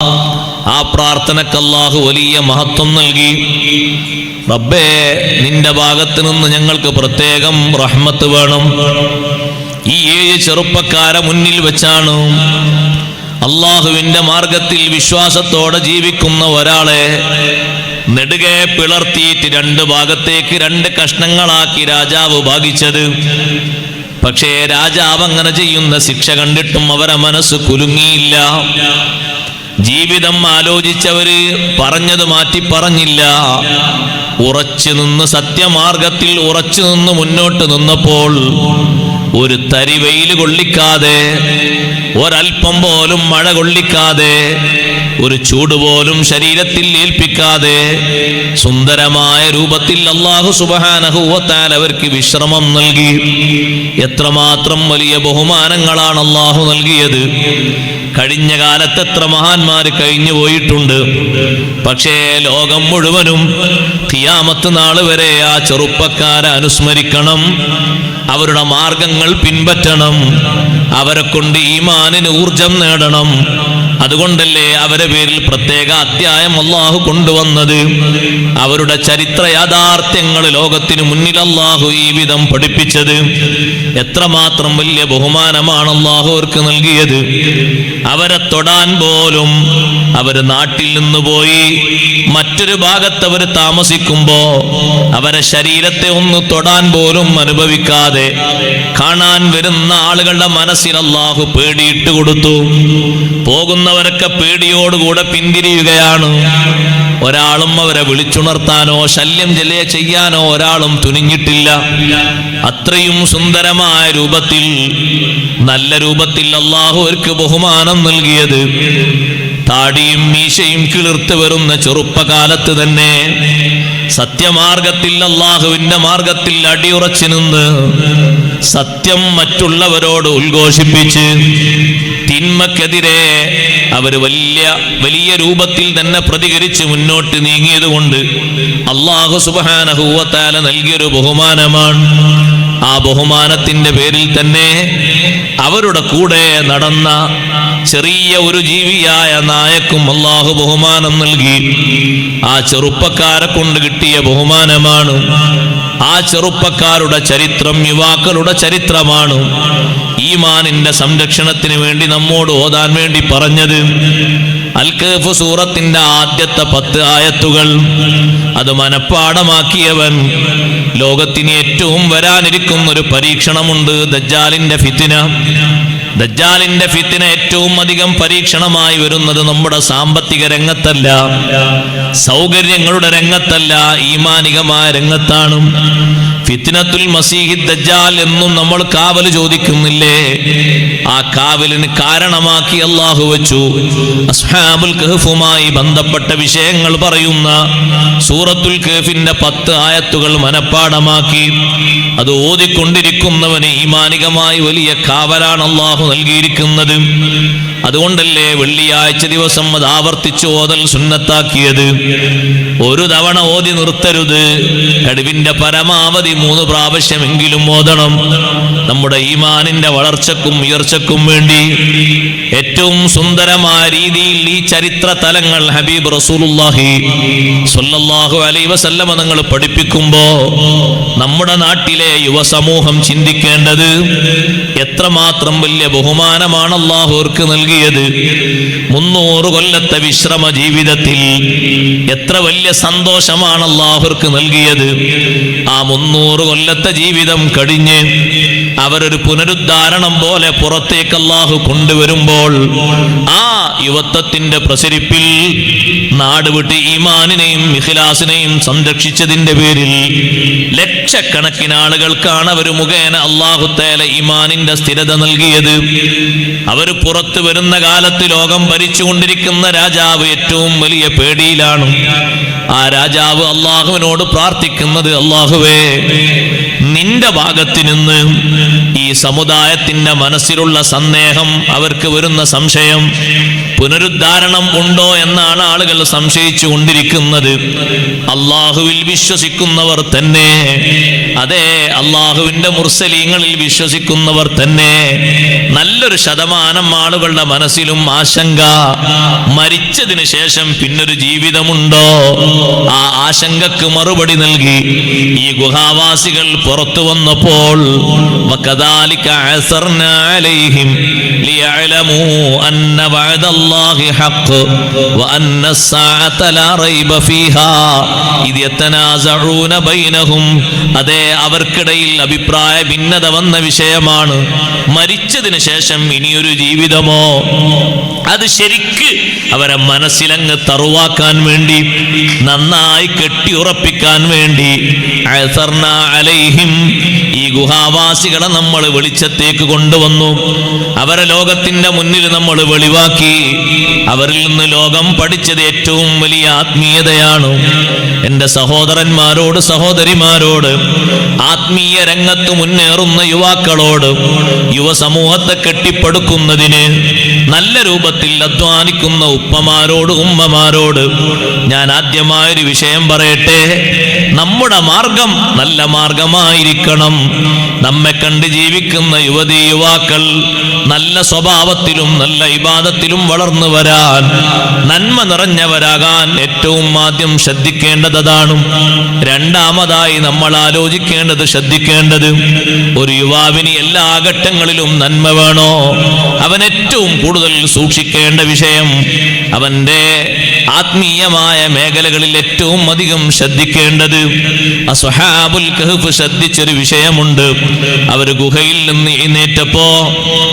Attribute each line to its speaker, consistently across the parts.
Speaker 1: ആ പ്രാർത്ഥനക്ക് അല്ലാഹു വലിയ മഹത്വം നൽകി. റബ്ബേ, നിന്റെ ഭാഗത്ത് നിന്ന് ഞങ്ങൾക്ക് പ്രത്യേകം റഹ്മത്ത് വേണം. ഈ 7 ചെറുപ്പക്കാരെ മുന്നിൽ വെച്ചാണ് അള്ളാഹുവിന്റെ മാർഗത്തിൽ വിശ്വാസത്തോടെ ജീവിക്കുന്ന ഒരാളെ നെടുകെ പിളർത്തിയിട്ട് 2 ഭാഗത്തേക്ക് 2 കഷ്ണങ്ങളാക്കി രാജാവ് ഭാഗിച്ചത്. പക്ഷേ രാജാവ് അങ്ങനെ ചെയ്യുന്ന ശിക്ഷ കണ്ടിട്ടും അവരെ മനസ്സ് കുലുങ്ങിയില്ല. ജീവിതം ആലോചിച്ചവര് പറഞ്ഞത് മാറ്റി പറഞ്ഞില്ല. ഉറച്ചു നിന്ന് സത്യമാർഗത്തിൽ ഉറച്ചു നിന്ന് മുന്നോട്ട് നിന്നപ്പോൾ ഒരു തരി വെയിൽ കൊള്ളിക്കാതെ, ഒരൽപ്പം പോലും മഴ കൊള്ളിക്കാതെ, ഒരു ചൂട് പോലും ശരീരത്തിൽ ഏൽപ്പിക്കാതെ സുന്ദരമായ രൂപത്തിൽ അല്ലാഹു സുബ്ഹാനഹു വ തആല അവർക്ക് വിശ്രമം നൽകി. എത്രമാത്രം വലിയ ബഹുമാനങ്ങളാണ് അല്ലാഹു നൽകിയത്. കഴിഞ്ഞ കാലത്ത് എത്ര മഹാന്മാര് കഴിഞ്ഞു പോയിട്ടുണ്ട്. പക്ഷേ ലോകം മുഴുവനും ഖിയാമത്ത് നാൾ വരെ ആ ചെറുപ്പക്കാരെ അനുസ്മരിക്കണം, അവരുടെ മാർഗങ്ങൾ പിൻപറ്റണം, അവരെ കൊണ്ട് ഈമാനിന് ഊർജം നേടണം. അതുകൊണ്ടല്ലേ അവരെ പേരിൽ പ്രത്യേക അധ്യായം അല്ലാഹു കൊണ്ടുവന്നത്. അവരുടെ ചരിത്ര യാഥാർത്ഥ്യങ്ങൾ ലോകത്തിന് മുന്നിൽ അല്ലാഹു ഈ വിധം പഠിപ്പിച്ചത്. എത്രമാത്രം വലിയ ബഹുമാനമാണ് അല്ലാഹു അവർക്ക് നൽകിയത്. അവരെ തൊടാൻ പോലും അവര് നാട്ടിൽ നിന്ന് പോയി മറ്റൊരു ഭാഗത്ത് അവർ താമസിക്കുമ്പോ അവരെ ശരീരത്തെ ഒന്ന് തൊടാൻ പോലും അനുഭവിക്കാതെ കാണാൻ വരുന്ന ആളുകളുടെ മനസ്സിൽ അല്ലാഹു പേടിയിട്ട് കൊടുത്തു. പോകുന്നവരൊക്കെ പേടിയോടുകൂടെ പിന്തിരിയുകയാണ്. ഒരാളും അവരെ വിളിച്ചുണർത്താനോ ശല്യം ചെയ്യാനോ ഒരാളും തുനിഞ്ഞിട്ടില്ല. അത്രയും സുന്ദരമായ രൂപത്തിൽ, നല്ല രൂപത്തിൽ അല്ലാഹു അവർക്ക് ബഹുമാനം നൽകിയത്. താടിയും മീശയും കിളിർത്ത് വരുന്ന ചെറുപ്പകാലത്ത് തന്നെ സത്യമാർഗത്തിൽ, അല്ലാഹുവിന്റെ മാർഗത്തിൽ അടിയുറച്ചു നിന്ന് സത്യം മറ്റുള്ളവരോട് ഉദ്ഘോഷിപ്പിച്ച് തിന്മക്കെതിരെ അവര് വലിയ രൂപത്തിൽ തന്നെ പ്രതികരിച്ച് മുന്നോട്ട് നീങ്ങിയത് കൊണ്ട് അല്ലാഹു സുബ്ഹാനഹു വ തആല നൽകിയൊരു ബഹുമാനമാണ്. ആ ബഹുമാനത്തിന്റെ പേരിൽ തന്നെ അവരുടെ കൂടെ നടന്ന ചെറിയ ഒരു ജീവിയായ നായക്കും അല്ലാഹു ബഹുമാനം നൽകി. ആ ചെറുപ്പക്കാരെ കൊണ്ട് കിട്ടിയ ബഹുമാനമാണ്. ആ ചെറുപ്പക്കാരുടെ ചരിത്രം യുവാക്കളുടെ ചരിത്രമാണ് ഈമാനിന്റെ സംരക്ഷണത്തിന് വേണ്ടി നമ്മോട് ഓതാൻ വേണ്ടി പറഞ്ഞത്. അൽ കഹ്ഫ് സൂറത്തിന്റെ ആദ്യത്തെ 10 ആയത്തുകൾ അത് മനഃപ്പാടമാക്കിയവൻ ലോകത്തിന് ഏറ്റവും വരാനിരിക്കുന്ന ഒരു പരീക്ഷണമുണ്ട്, ദജ്ജാലിന്റെ ഫിത്ന. ദജ്ജാലിന്റെ ഫിത്ന ഏറ്റവും അധികം പരീക്ഷണമായി വരുന്നത് നമ്മുടെ സാമ്പത്തിക രംഗത്തല്ല, സൗകര്യങ്ങളുടെ രംഗത്തല്ല, ഈമാനികമായ രംഗത്താണ്. ഫിത്നത്തുൽ മസീഹി ദജ്ജാൽ എന്നും നമ്മൾ കാവല് ചോദിക്കുന്നില്ലേ? ആ കാവലിന് കാരണമാക്കി അല്ലാഹു വെച്ചു. അസ്ഹാബുൽ കഹ്ഫുമായി ബന്ധപ്പെട്ട വിഷയങ്ങൾ പറയുന്ന സൂറത്തുൽ കഹ്ഫിന്റെ 10 ആയത്തുകൾ മനഃപ്പാടമാക്കി അത് ഓതിക്കൊണ്ടിരിക്കുന്നവന് ഈമാനികമായി വലിയ കാവലാണ് അല്ലാഹു നൽകിയിരിക്കുന്നത്. അതുകൊണ്ടല്ലേ വെള്ളിയാഴ്ച ദിവസം അത് ആവർത്തിച്ച് ഓതൽ സുന്നത്താക്കിയത്. ഒരു തവണ ഓതി നിർത്തരുത്, കഴിവിന്റെ പരമാവധി 3 പ്രാവശ്യമെങ്കിലും ഓതണം. നമ്മുടെ ഈമാനിന്റെ വളർച്ചക്കും ഉയർച്ചക്കും വേണ്ടി ഏറ്റവും സുന്ദരമായ രീതിയിൽ ഈ ചരിത്ര തലങ്ങൾ ഹബീബ് റസൂലുള്ളാഹി സ്വല്ലല്ലാഹു അലൈഹി വസല്ലമ തങ്ങൾ പഠിപ്പിക്കുമ്പോ നമ്മുടെ നാട്ടിലെ യുവസമൂഹം ചിന്തിക്കേണ്ടത് എത്രമാത്രം വലിയ ബഹുമാനമാണ് അല്ലാഹു അവർക്ക് നൽകിയത്. 300 കൊല്ലത്തെ വിശ്രമ ജീവിതത്തിൽ എത്ര വലിയ സന്തോഷമാണ് അല്ലാഹു അവർക്ക് നൽകിയത്. ആ 300 കൊല്ലത്തെ ജീവിതം കഴിഞ്ഞ് അവരൊരു പുനരുദ്ധാരണം പോലെ പുറത്തേക്ക് അല്ലാഹു കൊണ്ടുവരുമ്പോൾ ആ യുവത്വത്തിന്റെ പ്രസരിപ്പിൽ നാട് വിട്ട് ഈമാനിനെയും ഇഖ്ലാസിനെയും സംരക്ഷിച്ചതിന്റെ പേരിൽ ലക്ഷക്കണക്കിന് ആളുകൾക്കാണ് അവർ മുഖേന അല്ലാഹു തആല ഈമാനിന്റെ സ്ഥിരത നൽകിയത്. അവർ പുറത്തു വരുന്ന കാലത്ത് ലോകം ഭരിച്ചുകൊണ്ടിരിക്കുന്ന രാജാവ് ഏറ്റവും വലിയ പേടിയിലാണ്. ആ രാജാവ് അല്ലാഹുവിനോട് പ്രാർത്ഥിക്കുന്നത്, അല്ലാഹുവേ, നിന്റെ ഭാഗത്ത് നിന്ന് ഈ സമുദായത്തിന്റെ മനസ്സിലുള്ള സന്ദേഹം, അവർക്ക് വരുന്ന സംശയം, പുനരുദ്ധാരണം ഉണ്ടോ എന്നാണ് ആളുകൾ സംശയിച്ചു കൊണ്ടിരിക്കുന്നത്. അല്ലാഹുവിൽ വിശ്വസിക്കുന്നവർ തന്നെ, അതെ, അല്ലാഹുവിന്റെ മുർസലീങ്ങളിൽ വിശ്വസിക്കുന്നവർ തന്നെ നല്ലൊരു ശതമാനം ആളുകളുടെ മനസ്സിലും ആശങ്ക. മരിച്ചതിന് ശേഷം പിന്നൊരു ജീവിതമുണ്ടോ? ആ ആശങ്കക്ക് മറുപടി നൽകി ഈ ഗുഹാവാസികൾ പുറത്തു വന്നപ്പോൾ വകദാലിക അസർനാ അലൈഹിം ലിയഅലമൂ അന്ന വഅദല്ലാഹി ഹഖ് വഅന്ന അസ്സാഅത ലാ റൈബ ഫീഹാ ഇദ് യതനാസഊന ബൈനഹും. അതേ, അവർക്കിടയിൽ അഭിപ്രായ ഭിന്നത വന്ന വിഷയമാണ്. മരിച്ചതിന് ശേഷം ഇനിയൊരു ജീവിതമോ? അത് ശരിക്ക് അവരെ മനസ്സിലങ്ങ് തറുവാക്കാൻ വേണ്ടി, നന്നായി കെട്ടിയുറപ്പിക്കാൻ വേണ്ടി അസർനാ അലൈഹിം, ഈ ഗുഹാവാസികളെ നമ്മൾ വെളിച്ചത്തേക്ക് കൊണ്ടുവന്നു. അവരെ ലോകത്തിന്റെ മുന്നിൽ നമ്മൾ വെളിവാക്കി. അവരിൽ നിന്ന് ലോകം പഠിച്ചത് ഏറ്റവും വലിയ ആത്മീയതയാണ്. എൻ്റെ സഹോദരന്മാരോട്, സഹോദരിമാരോട്, ആത്മീയ രംഗത്ത് മുന്നേറുന്ന യുവാക്കളോട്, യുവസമൂഹത്തെ കെട്ടിപ്പടുക്കുന്നതിന് നല്ല രൂപത്തിൽ അധ്വാനിക്കുന്ന ഉപ്പമാരോട്, ഉമ്മമാരോട് ഞാൻ ആദ്യമായൊരു വിഷയം പറയട്ടെ. നമ്മുടെ മാർഗം നല്ല മാർഗമായിരിക്കണം. നമ്മെ കണ്ട് ജീവിക്കുന്ന യുവതീ യുവാക്കൾ നല്ല സ്വഭാവത്തിലും നല്ല ഇബാദത്തിലും വളർന്നു വരാൻ, നന്മ നിറഞ്ഞവരാകാൻ ഏറ്റവും ആദ്യം ശ്രദ്ധിക്കേണ്ടതാണ്. രണ്ടാമതായി നമ്മൾ ആലോചിക്കേണ്ടത്, ശ്രദ്ധിക്കേണ്ടത്, ഒരു യുവാവിന് എല്ലാ ഘട്ടങ്ങളിലും നന്മ വേണോ? അവൻ ഏറ്റവും കൂടുതൽ സൂക്ഷിക്കേണ്ട വിഷയം, അവന്റെ ആത്മീയമായ മേഖലകളിൽ ഏറ്റവും അധികം ശ്രദ്ധിക്കേണ്ടത്, അസ്ഹാബുൽ കഹ്ഫ് ശ്രദ്ധിച്ചൊരു വിഷയമുണ്ട്. അവർ ഗുഹയിൽ നിന്ന് എഴുന്നേറ്റപ്പോ,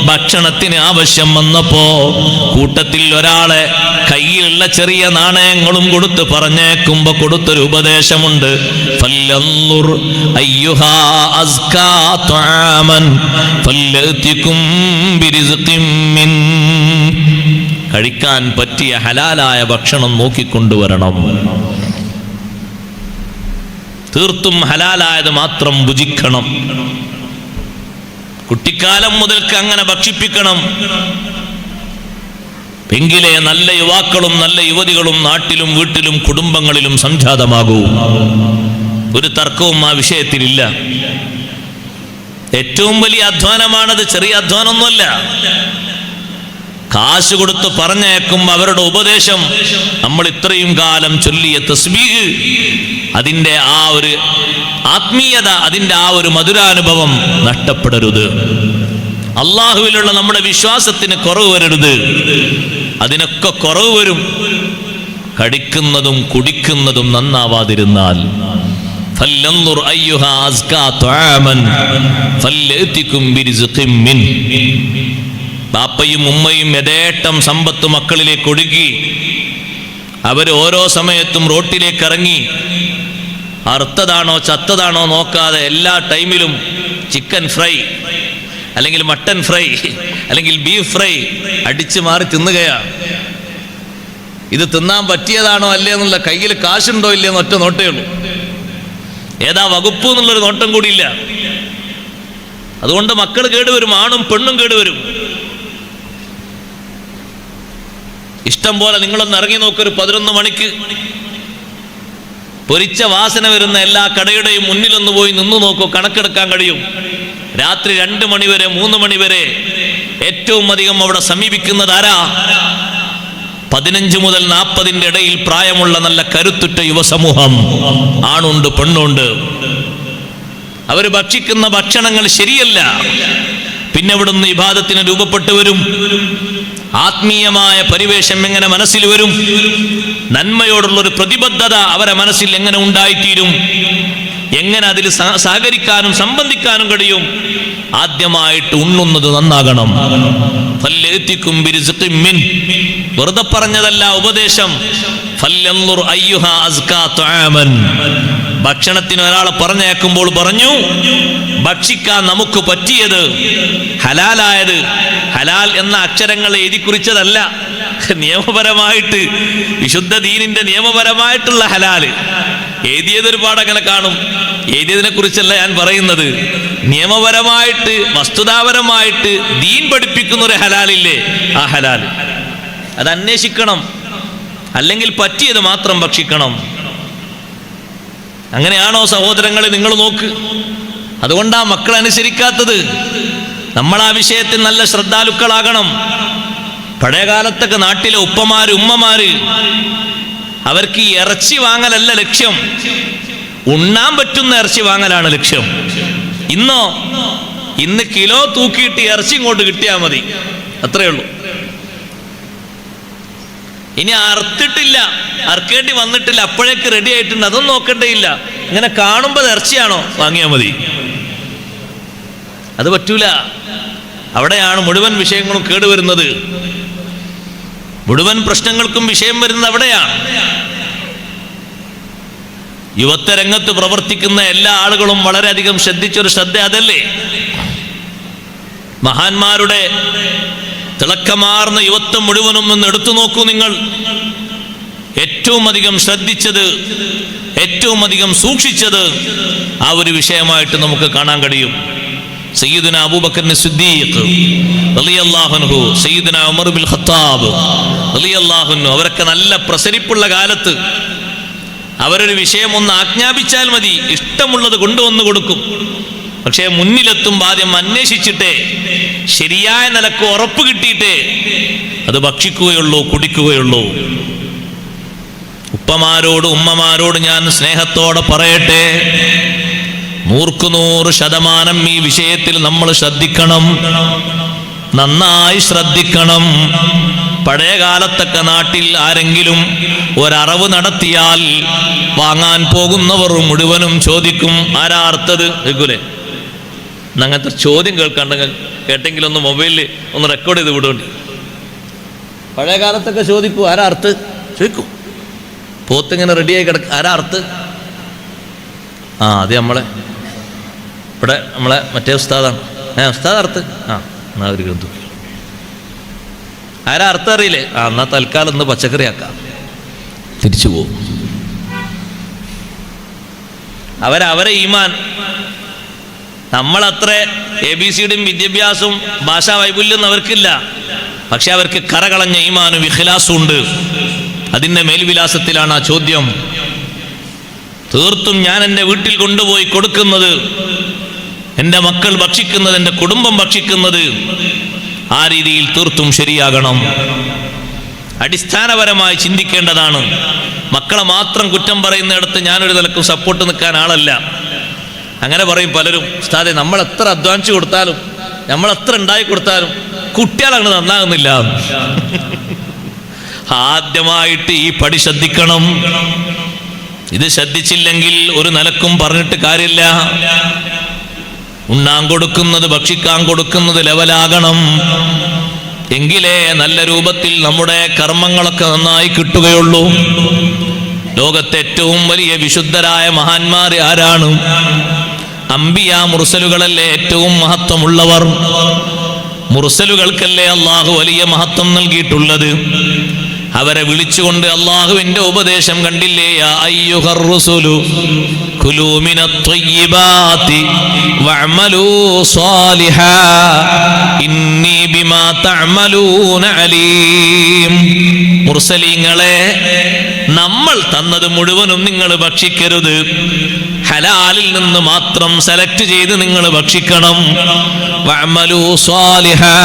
Speaker 1: ഭക്ഷണത്തിന് ആവശ്യം വന്നപ്പോ, കൂട്ടത്തിൽ ഒരാളെ കയ്യിലുള്ള ചെറിയ നാണയങ്ങളും കൊടുത്ത് പറഞ്ഞേക്കുമ്പോ കൊടുത്തൊരു ഉപദേശമുണ്ട്. ഫല്ലൻദുർ അയ്യുഹാ അസ്കാ തആമൻ ഫല്ലതികും ബിരിസ്ഖിൻ മിൻ. കഴിക്കാൻ പറ്റിയ ഹലാലായ ഭക്ഷണം നോക്കിക്കൊണ്ടുവരണം. തീർത്തും ഹലാലായത് മാത്രം ഭുജിക്കണം. കുട്ടിക്കാലം മുതൽക്ക് അങ്ങനെ ഭക്ഷിപ്പിക്കണം. എങ്കിലേ നല്ല യുവാക്കളും നല്ല യുവതികളും നാട്ടിലും വീട്ടിലും കുടുംബങ്ങളിലും സംജാതമാകൂ. ഒരു തർക്കവും ആ വിഷയത്തിലില്ല. ഏറ്റവും വലിയ അധ്വാനമാണത്, ചെറിയ അധ്വാനമൊന്നുമല്ല. കാശ് കൊടുത്ത് പറഞ്ഞേക്കും അവരുടെ ഉപദേശം, നമ്മൾ ഇത്രയും കാലം ചൊല്ലിയ തസ്ബീഹ്, അതിൻ്റെ ആ ഒരു ആത്മീയത, അതിൻ്റെ ആ ഒരു മധുരാനുഭവം നഷ്ടപ്പെടരുത്. അള്ളാഹുവിലുള്ള നമ്മുടെ വിശ്വാസത്തിന് കുറവ് വരരുത്. അതിനൊക്കെ കുറവ് വരും കടിക്കുന്നതും കുടിക്കുന്നതും നന്നാവാതിരുന്നാൽ. ഫല്ലൻദുർ അയ്യുഹാ അസ്കാ തആമൻ ഫല്ലതികും ബിരിസ്ഖിൻ മിൻ. ബാപ്പയും ഉമ്മയും യഥേഷ്ടം സമ്പത്ത് മക്കളിലേക്ക് ഒഴുകി. അവർ ഓരോ സമയത്തും റോട്ടിലേക്ക് ഇറങ്ങി, അറുത്തതാണോ ചത്തതാണോ നോക്കാതെ എല്ലാ ടൈമിലും ചിക്കൻ ഫ്രൈ, അല്ലെങ്കിൽ മട്ടൻ ഫ്രൈ, അല്ലെങ്കിൽ ബീഫ് ഫ്രൈ അടിച്ചു മാറി തിന്നുകയാണ്. ഇത് തിന്നാൻ പറ്റിയതാണോ അല്ലേ എന്നുള്ള, കയ്യിൽ കാശുണ്ടോ ഇല്ലയെന്ന് ഒറ്റ നോട്ടേ ഉള്ളൂ. ഏതാ വകുപ്പ് എന്നുള്ളൊരു നോട്ടം കൂടിയില്ല. അതുകൊണ്ട് മക്കൾ കേടുവരും, ആണും പെണ്ണും കേടുവരും. ഇഷ്ടം പോലെ നിങ്ങളൊന്ന് ഇറങ്ങി നോക്കൊരു 11 മണിക്ക് പൊരിച്ച വാസന വരുന്ന എല്ലാ കടയുടെയും മുന്നിലൊന്ന് പോയി നിന്നു നോക്കൂ, കണക്കെടുക്കാൻ കഴിയും. രാത്രി 2 മണി വരെ 3 മണി വരെ ഏറ്റവും അധികം അവിടെ സമീപിക്കുന്നത് ആരാ? 15 മുതൽ 40 ഇടയിൽ പ്രായമുള്ള നല്ല കരുത്തുറ്റ യുവസമൂഹം. ആണുണ്ട് പെണ്ണുണ്ട്. അവർ ഭക്ഷിക്കുന്ന ഭക്ഷണങ്ങൾ ശരിയല്ല. പിന്നെ ഇവിടുന്ന് ഇബാദത്തിന് രൂപപ്പെട്ടു വരും. ആത്മീയമായ പരിവേഷം എങ്ങനെ മനസ്സിൽ വരും? നന്മയോടുള്ളൊരു പ്രതിബദ്ധത അവരെ മനസ്സിൽ എങ്ങനെ ഉണ്ടായിത്തീരും? എങ്ങനെ അതിൽ സഹകരിക്കാനും സംബന്ധിക്കാനും കഴിയും? ആദ്യമായിട്ട് ഉണ്ണുന്നത് നന്നാകണം. ഫല്ലതികും ബിരിസ്ഖിൻ മിൻ. വെറുതെ പറഞ്ഞതല്ല ഉപദേശം. ഫല്ലൻദുർ അയ്യുഹാ അസ്കാ തആമൻ. ഭക്ഷണത്തിന് ഒരാളെ പറഞ്ഞേക്കുമ്പോൾ പറഞ്ഞു, ഭക്ഷിക്കാൻ നമുക്ക് പറ്റിയത്, ഹലാലായത്. ഹലാൽ എന്ന അക്ഷരങ്ങൾ എഴുതി കുറിച്ചതല്ല, നിയമപരമായിട്ട് വിശുദ്ധ ദീനിന്റെ നിയമപരമായിട്ടുള്ള ഹലാല് എഴുതിയതൊരുപാട് അങ്ങനെ കാണും. എഴുതിയതിനെ കുറിച്ചല്ല ഞാൻ പറയുന്നത്. നിയമപരമായിട്ട് വസ്തുതാപരമായിട്ട് ദീൻ പഠിപ്പിക്കുന്ന ഒരു ഹലാലില്ലേ, ആ ഹലാല് അത് അന്വേഷിക്കണം. അല്ലെങ്കിൽ പറ്റിയത് മാത്രം ഭക്ഷിക്കണം. അങ്ങനെയാണോ സഹോദരങ്ങളെ? നിങ്ങൾ നോക്ക്. അതുകൊണ്ടാ മക്കൾ അനുസരിക്കാത്തത്. നമ്മൾ ആ വിഷയത്തിൽ നല്ല ശ്രദ്ധാലുക്കളാകണം. പഴയകാലത്തൊക്കെ നാട്ടിലെ ഉപ്പമാര് ഉമ്മമാര് അവർക്ക് ഈ ഇറച്ചി വാങ്ങലല്ല ലക്ഷ്യം, ഉണ്ണാൻ പറ്റുന്ന ഇറച്ചി വാങ്ങലാണ് ലക്ഷ്യം. ഇന്ന് കിലോ തൂക്കിയിട്ട് ഇറച്ചി ഇങ്ങോട്ട് കിട്ടിയാൽ മതി, അത്രയേ ഉള്ളൂ. ഇനി അറുത്തിട്ടില്ല, അറുക്കേണ്ടി വന്നിട്ടില്ല, അപ്പോഴേക്ക് റെഡി ആയിട്ടുണ്ട്, അതൊന്നും നോക്കേണ്ടയില്ല. ഇങ്ങനെ കാണുമ്പോൾ ഇറച്ചിയാണോ വാങ്ങിയാൽ മതി. അത് പറ്റൂല. അവിടെയാണ് മുഴുവൻ വിഷയങ്ങളും കേടുവരുന്നത്, മുഴുവൻ പ്രശ്നങ്ങൾക്കും വിഷയം വരുന്നത് അവിടെയാണ്. യുവത്വ രംഗത്ത് പ്രവർത്തിക്കുന്ന എല്ലാ ആളുകളും വളരെയധികം ശ്രദ്ധിച്ചൊരു ശ്രദ്ധ അതല്ലേ. മഹാന്മാരുടെ തിളക്കമാർന്ന യുവത്വം മുഴുവനും ഒന്ന് എടുത്തു നോക്കൂ നിങ്ങൾ. ഏറ്റവും അധികം ശ്രദ്ധിച്ചത്, ഏറ്റവും അധികം സൂക്ഷിച്ചത് ആ ഒരു വിഷയമായിട്ട് നമുക്ക് കാണാൻ കഴിയും. സയ്യിദുന അബൂബക്കർ സിദ്ദീഖ് റളിയല്ലാഹു അൻഹു, സയ്യിദുന ഉമർ ബിൻ ഖത്താബ് റളിയല്ലാഹു അൻഹു, അവരൊക്കെ നല്ല പ്രസരിപ്പുള്ള കാലത്ത് അവരൊരു വിഷയം ഒന്ന് ആജ്ഞാപിച്ചാൽ മതി, ഇഷ്ടമുള്ളത് കൊണ്ടുവന്ന് കൊടുക്കും. പക്ഷേ മുന്നിലെത്തുമ്പോൾ ആദ്യം അന്വേഷിച്ചിട്ടേ, ശരിയായ നിലക്ക് ഉറപ്പ് കിട്ടിയിട്ടേ അത് ഭക്ഷിക്കുകയുള്ളൂ, കുടിക്കുകയുള്ളൂ. ഉപ്പമാരോട് ഉമ്മമാരോട് ഞാൻ സ്നേഹത്തോടെ പറയട്ടെ, 100% ഈ വിഷയത്തിൽ നമ്മൾ ശ്രദ്ധിക്കണം, നന്നായി ശ്രദ്ധിക്കണം. പഴയ കാലത്തൊക്കെ നാട്ടിൽ ആരെങ്കിലും ഒരറവ് നടത്തിയാൽ വാങ്ങാൻ പോകുന്നവർ മുഴുവനും ചോദിക്കും, ആരാ അർത്ഥത് കേൾക്കൂലേ? അങ്ങനത്തെ ചോദ്യം കേൾക്കാണ്ടെങ്കിൽ കേട്ടെങ്കിലും ഒന്ന് മൊബൈലിൽ ഒന്ന് റെക്കോർഡ് ചെയ്ത് വിടുന്നുണ്ട്. പഴയ കാലത്തൊക്കെ ചോദിക്കൂ, ആരാ അർത്ഥ് ചോദിക്കും. പോത്തിങ്ങനെ റെഡിയായി കിടക്കും, ആരാ അർത്ഥ്? അത് ഇവിടെ നമ്മളെ മറ്റേ ഉസ്താദാണ്. ഉസ്താദ് അർത്ഥ്? എന്നാ ഒരു ഗ്രന്ഥം. ആരാ അർത്ഥം അറിയില്ലേ? എന്നാ തൽക്കാലം ഒന്ന് പച്ചക്കറി ആക്കാം, തിരിച്ചു പോകും. അവരെ ഈമാൻ, നമ്മളത്ര ABCയുടെയും വിദ്യാഭ്യാസവും ഭാഷാ വൈപുല്യം അവർക്കില്ല. പക്ഷെ അവർക്ക് കറകളഞ്ഞ ഈമാനും ഇഖ്ലാസും ഉണ്ട്. അതിൻ്റെ മേൽവിലാസത്തിലാണ് ആ ചോദ്യം. തീർത്തും ഞാൻ എൻ്റെ വീട്ടിൽ കൊണ്ടുപോയി കൊടുക്കുന്നത്, എൻ്റെ മക്കൾ ഭക്ഷിക്കുന്നത്, എൻ്റെ കുടുംബം ഭക്ഷിക്കുന്നത് ആ രീതിയിൽ തീർത്തും ശരിയാകണം. അടിസ്ഥാനപരമായി ചിന്തിക്കേണ്ടതാണ്. മക്കളെ മാത്രം കുറ്റം പറയുന്നിടത്ത് ഞാനൊരു നിലക്കും സപ്പോർട്ട് നിൽക്കാൻ ആളല്ല. അങ്ങനെ പറയും പലരും, ഉസ്താദെ നമ്മൾ എത്ര അധ്വാനിച്ചു കൊടുത്താലും, നമ്മൾ എത്ര ഉണ്ടായി കൊടുത്താലും കുട്ടികളങ്ങനെ നന്നാകുന്നില്ല. ആദ്യമായിട്ട് ഈ പടി ശ്രദ്ധിക്കണം. ഇത് ശ്രദ്ധിച്ചില്ലെങ്കിൽ ഒരു നിലക്കും പറഞ്ഞിട്ട് കാര്യമില്ല. ഉണ്ണാൻ കൊടുക്കുന്നത്, ഭക്ഷിക്കാൻ കൊടുക്കുന്നത് ലെവലാകണം. എങ്കിലേ നല്ല രൂപത്തിൽ നമ്മുടെ കർമ്മങ്ങളൊക്കെ നന്നായി കിട്ടുകയുള്ളൂ. ലോകത്തെ ഏറ്റവും വലിയ വിശുദ്ധരായ മഹാന്മാർ ആരാണ്? അംബിയ മുർസലുകളല്ലേ ഏറ്റവും മഹത്വമുള്ളവർ. മുർസലുകൾക്കല്ലേ അള്ളാഹു വലിയ മഹത്വം നൽകിയിട്ടുള്ളത്. അവരെ വിളിച്ചുകൊണ്ട് അള്ളാഹുവിന്റെ ഉപദേശം കണ്ടില്ലേ? യാ അയ്യുഹർ റസൂലു കുലൂ മിനത് ത്വയ്യിബാതി വഅമലൂ സ്വാലിഹാ ഇന്നി ബിമാ തഅമലൂന അലീം. മുർസലീങ്ങളെ, നമ്മൾ തന്നത് മുഴുവനും നിങ്ങൾ ഭക്ഷിക്കരുത്. ഹലാലിൽ നിന്ന് മാത്രം സെലക്ട് ചെയ്ത് നിങ്ങൾ ഭക്ഷിക്കണം. വഅമലൂ സ്വാലിഹാ,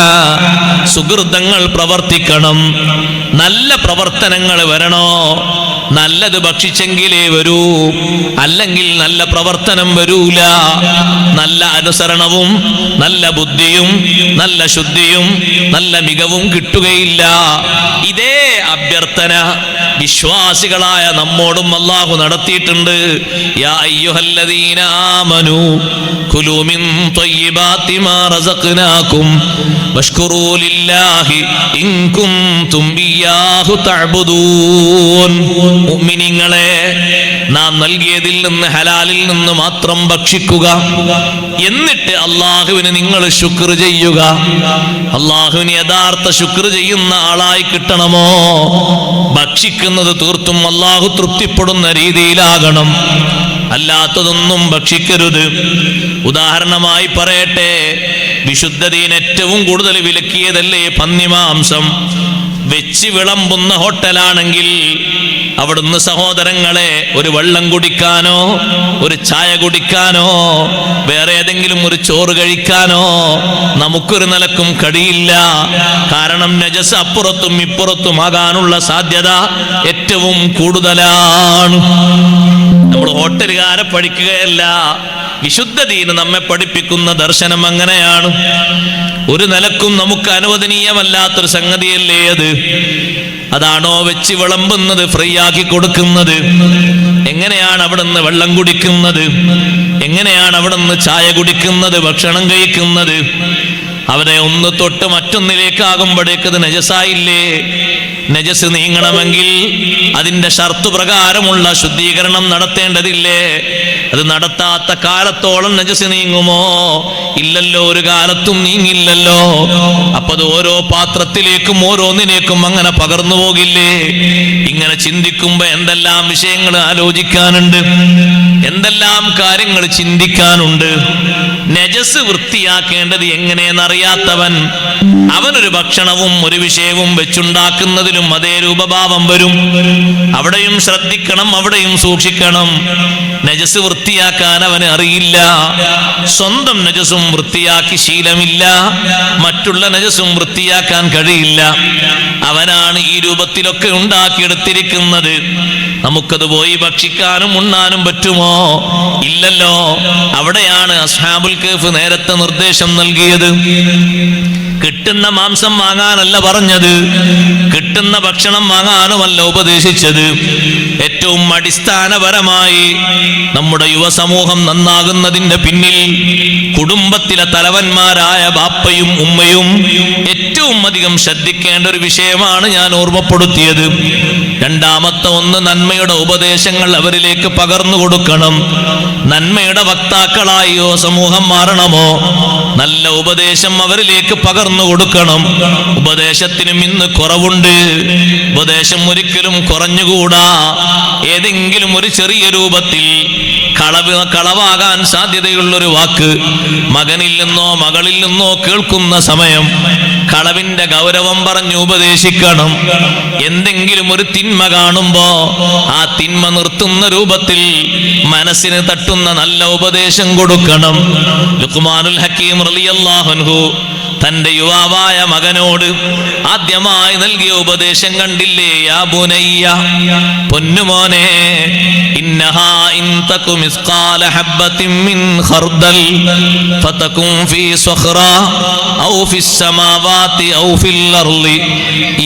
Speaker 1: സുകൃതങ്ങൾ പ്രവർത്തിക്കണം. നല്ല പ്രവർത്തനങ്ങൾ വരണോ? നല്ലത് ഭക്ഷിച്ചെങ്കിലേ വരൂ, അല്ലെങ്കിൽ നല്ല പ്രവർത്തനം വരൂല. നല്ല അനുസരണവും നല്ല ബുദ്ധിയും നല്ല ശുദ്ധിയും നല്ല മികവും കിട്ടുകയില്ല. ഇതേ അഭ്യർത്ഥന വിശ്വാസികളായ നമ്മോടും അല്ലാഹു നടത്തിയിട്ടുണ്ട്. യാ അയ്യുഹല്ലദീന ആമനൂ കുലൂ മിൻ ത്വയ്യിബാതി മാ റസഖ്നാകും വഷ്കുറൂ ലില്ലാഹി ഇൻ കുൻതും ഇയ്യാഹു തഅബുദൂൻ. മുഅ്മിനീങ്ങളെ, നാം നൽകിയതിൽ നിന്ന്, ഹലാലിൽ നിന്ന് മാത്രം ഭക്ഷിക്കുക. എന്നിട്ട് അള്ളാഹുവിന് നിങ്ങൾ ശുക്ർ ചെയ്യുക. അള്ളാഹുവിന് യഥാർത്ഥ ശുക്ർ ചെയ്യുന്ന ആളായി കിട്ടണമോ? ഭക്ഷിക്കുന്നത് തീർത്തും അള്ളാഹു തൃപ്തിപ്പെടുന്ന രീതിയിലാകണം. അല്ലാത്തതൊന്നും ഭക്ഷിക്കരുത്. ഉദാഹരണമായി പറയട്ടെ, വിശുദ്ധ ദീൻ ഏറ്റവും കൂടുതൽ വിലക്കിയതല്ലേ പന്നിമാംസം? വെച്ച് വിളമ്പുന്ന ഹോട്ടലാണെങ്കിൽ അവിടുന്ന് സഹോദരങ്ങളെ ഒരു വെള്ളം കുടിക്കാനോ ഒരു ചായ കുടിക്കാനോ വേറെ ഏതെങ്കിലും ഒരു ചോറ് കഴിക്കാനോ നമുക്കൊരു നിലക്കും കഴിയില്ല. കാരണം നജസ് അപ്പുറത്തും ഇപ്പുറത്തുമാകാനുള്ള സാധ്യത ഏറ്റവും കൂടുതലാണ്. നമ്മൾ ഹോട്ടലുകാരെ പഠിക്കുകയല്ല, വിശുദ്ധ ദീന് നമ്മെ പഠിപ്പിക്കുന്ന ദർശനം അങ്ങനെയാണ്. ഒരു നിലക്കും നമുക്ക് അനുവദനീയമല്ലാത്തൊരു സംഗതിയല്ലേ അത്. അതാണോ വെച്ച് വിളമ്പുന്നത്, ഫ്രീ ആക്കി കൊടുക്കുന്നത്? എങ്ങനെയാണ് അവിടുന്ന് വെള്ളം കുടിക്കുന്നത്? എങ്ങനെയാണ് അവിടുന്ന് ചായ കുടിക്കുന്നത്, ഭക്ഷണം കഴിക്കുന്നത്? അവരെ ഒന്ന് തൊട്ട് മറ്റൊന്നിലേക്കാകുമ്പോഴേക്ക് അത് നജസായില്ലേ? നജസ് നീങ്ങണമെങ്കിൽ അതിന്റെ ഷർത്ത് പ്രകാരമുള്ള ശുദ്ധീകരണം നടത്തേണ്ടതില്ലേ? അത് നടത്താത്ത കാലത്തോളം നജസ് നീങ്ങുമോ? ഇല്ലല്ലോ, ഒരു കാലത്തും നീങ്ങില്ലല്ലോ. അപ്പൊ അത് ഓരോ പാത്രത്തിലേക്കും ഓരോന്നിലേക്കും അങ്ങനെ പകർന്നു പോകില്ലേ? ഇങ്ങനെ ചിന്തിക്കുമ്പോ എന്തെല്ലാം വിഷയങ്ങൾ ആലോചിക്കാനുണ്ട്, എന്തെല്ലാം കാര്യങ്ങൾ ചിന്തിക്കാനുണ്ട്. നജസ് വൃത്തിയാക്കേണ്ടത് എങ്ങനെയെന്നറിയാത്തവൻ അവനൊരു ഭക്ഷണവും ഒരു വിഷയവും വെച്ചുണ്ടാക്കുന്നതിലും അതേ രൂപഭാവം വരും. അവിടെയും ശ്രദ്ധിക്കണം, അവിടെയും സൂക്ഷിക്കണം. നജസ് വൃത്തിയാക്കാൻ അവന് അറിയില്ല. സ്വന്തം നജസും വൃത്തിയാക്കി ശീലമില്ല, മറ്റുള്ള നജസും വൃത്തിയാക്കാൻ കഴിയില്ല. അവനാണ് ഈ രൂപത്തിലൊക്കെ ഉണ്ടാക്കിയെടുത്തിരിക്കുന്നത്. നമുക്കത് പോയി ഭക്ഷിക്കാനും ഉണ്ണാനും പറ്റുമോ? ഇല്ലല്ലോ. അവിടെയാണ് അസ്ഹാബുൽ കഹ്ഫ് നേരത്തെ നിർദ്ദേശം നൽകിയത്. കിട്ടുന്ന മാംസം വാങ്ങാനല്ല പറഞ്ഞത്, കിട്ടുന്ന ഭക്ഷണം വാങ്ങാനുമല്ല ഉപദേശിച്ചത്. ഏറ്റവും അടിസ്ഥാനപരമായി നമ്മുടെ യുവസമൂഹം നന്നാകുന്നതിന്റെ പിന്നിൽ കുടുംബത്തിലെ തലവന്മാരായ ബാപ്പയും ഉമ്മയും ഏറ്റവും അധികം ശ്രദ്ധിക്കേണ്ട ഒരു വിഷയമാണ് ഞാൻ ഓർമ്മപ്പെടുത്തിയത്. രണ്ടാമത്തെ ഒന്ന്, നന്മയുടെ ഉപദേശങ്ങൾ അവരിലേക്ക് പകർന്നു കൊടുക്കണം. നന്മയുടെ വക്താക്കളായി സമൂഹം മാറണമോ? നല്ല ഉപദേശം അവരിലേക്ക് പകർന്നു കൊടുക്കണം. ഉപദേശത്തിനും ഇന്ന് കുറവുണ്ട്. ഉപദേശം ഒരിക്കലും കുറഞ്ഞുകൂടാ. ഏതെങ്കിലും ഒരു ചെറിയ രൂപത്തിൽ കളവാകാൻ സാധ്യതയുള്ളൊരു വാക്ക് മകനിൽ നിന്നോ മകളിൽ നിന്നോ കേൾക്കുന്ന സമയം കളവിന്റെ ഗൗരവം പറഞ്ഞു ഉപദേശിക്കണം. എന്തെങ്കിലും ഒരു തിന്മ കാണുമ്പോ ആ തിന്മ നിർത്തുന്ന രൂപത്തിൽ മനസ്സിന് തട്ടുന്ന നല്ല ഉപദേശം കൊടുക്കണം. ലുഖ്മാനുൽ ഹക്കീം റളിയല്ലാഹു അൻഹു തന്റെ യുവാവായ മകനോട് ആദ്യമായി നൽകിയ ഉപദേശം കണ്ടില്ലേ? യാ ബുനയ്യ, പൊന്നുമോനെ, ഇന്നഹാ ഇൻ തകു മിസ്ഖാല ഹബ്ബത്തിൻ മിൻ ഖർദൽ ഫതകും ഫീ സഖറ ഔ ഫിസ് സമാവാതി ഔ ഫിൽ അർളി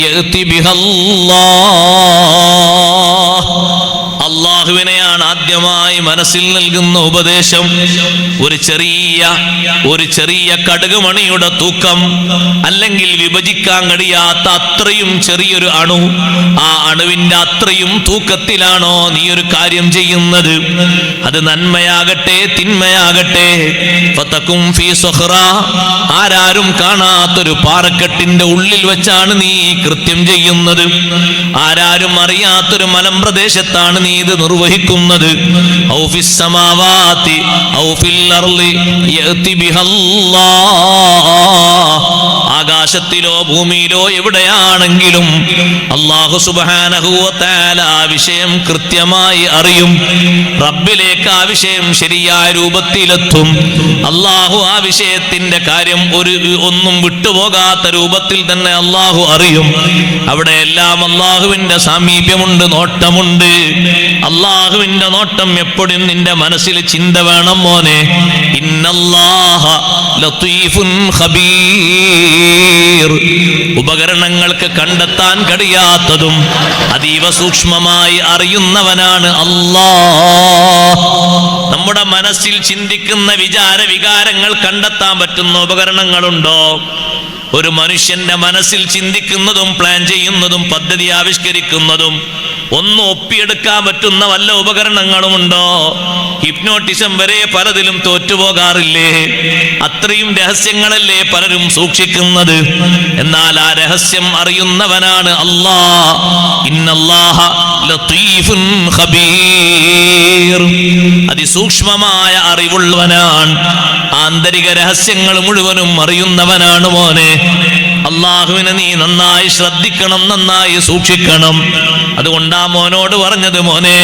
Speaker 1: യഅതി ബിഹല്ലാഹ്. അള്ളാഹുവിനെയാണ് ആദ്യമായി മനസ്സിൽ നൽകുന്ന ഉപദേശം. ഒരു ചെറിയ കടുകുമണിയുടെ തൂക്കം, അല്ലെങ്കിൽ വിഭജിക്കാൻ കഴിയാത്ത അത്രയും ചെറിയൊരു അണു, ആ അണുവിന്റെ അത്രയും തൂക്കത്തിലാണോ നീ ഒരു കാര്യം ചെയ്യുന്നത്? അത് നന്മയാകട്ടെ തിന്മയാകട്ടെ, ഫതകും ഫീ സഖറ, ആരാരും കാണാത്തൊരു പാറക്കെട്ടിന്റെ ഉള്ളിൽ വെച്ചാണ് നീ കൃത്യം ചെയ്യുന്നത്. ആരാരും അറിയാത്തൊരു മലമ്പ്രദേശത്താണ് നീ ഇത് നിർവഹിക്കുന്നത്. ഔ ഫിസ് സമാവാതി ഔ ഫിൽ അർളി യഅതി ബിഹല്ലാഹ്, ആകാശത്തിലോ ഭൂമിയിലോ എവിടെയാണെങ്കിലും അല്ലാഹു സുബ്ഹാനഹു വ തആല ആ വിഷയം കൃത്യമായി അറിയും. റബ്ബിലേക്ക് ആ വിഷയം ശരിയായ രൂപത്തിലെത്തും. അല്ലാഹു ആ വിഷയത്തിന്റെ കാര്യം ഒന്നും വിട്ടുപോകാത്ത രൂപത്തിൽ തന്നെ അല്ലാഹു അറിയും. അവിടെയെല്ലാം അല്ലാഹുവിന്റെ സാമീപ്യമുണ്ട്, നോട്ടമുണ്ട്. അല്ലാഹുവിന്റെ നോട്ടം എപ്പോഴും നിന്റെ മനസ്സിൽ ചിന്ത വേണം മോനെ. ഇന്നല്ലാഹ ലതീഫുൻ ഖബീർ. ഉപകരണങ്ങൾക്ക് കണ്ടെത്താൻ കഴിയാത്തതും അതീവ സൂക്ഷ്മമായി അറിയുന്നവനാണ് അല്ലാഹ്. നമ്മുടെ മനസ്സിൽ ചിന്തിക്കുന്ന വികാരങ്ങൾ കണ്ടെത്താൻ പറ്റുന്ന ഉപകരണങ്ങളുണ്ടോ? ഒരു മനുഷ്യന്റെ മനസ്സിൽ ചിന്തിക്കുന്നതും പ്ലാൻ ചെയ്യുന്നതും പദ്ധതി ആവിഷ്കരിക്കുന്നതും ഒന്ന് ഒപ്പിയെടുക്കാൻ പറ്റുന്ന വല്ല ഉപകരണങ്ങളുമുണ്ടോ? ഹിപ്നോട്ടിസം വരെ പലതിലും തോറ്റുപോകാറില്ലേ? അത്രയും രഹസ്യങ്ങളല്ലേ പലരും സൂക്ഷിക്കുന്നത്. എന്നാൽ ആ രഹസ്യം അറിയുന്നവനാണ് അല്ലാഹ്. ഇന്നല്ലാഹ ലതീഫുൻ ഖബീർ. അതിസൂക്ഷ്മമായ അറിവുള്ളവനാണ്. ആന്തരിക രഹസ്യങ്ങൾ മുഴുവനും അറിയുന്നവനാണ് മോനെ. അള്ളാഹുവിനെ നീ നന്നായി ശ്രദ്ധിക്കണം, നന്നായി സൂക്ഷിക്കണം. അതുകൊണ്ടാ മോനോട് പറഞ്ഞത്, മോനെ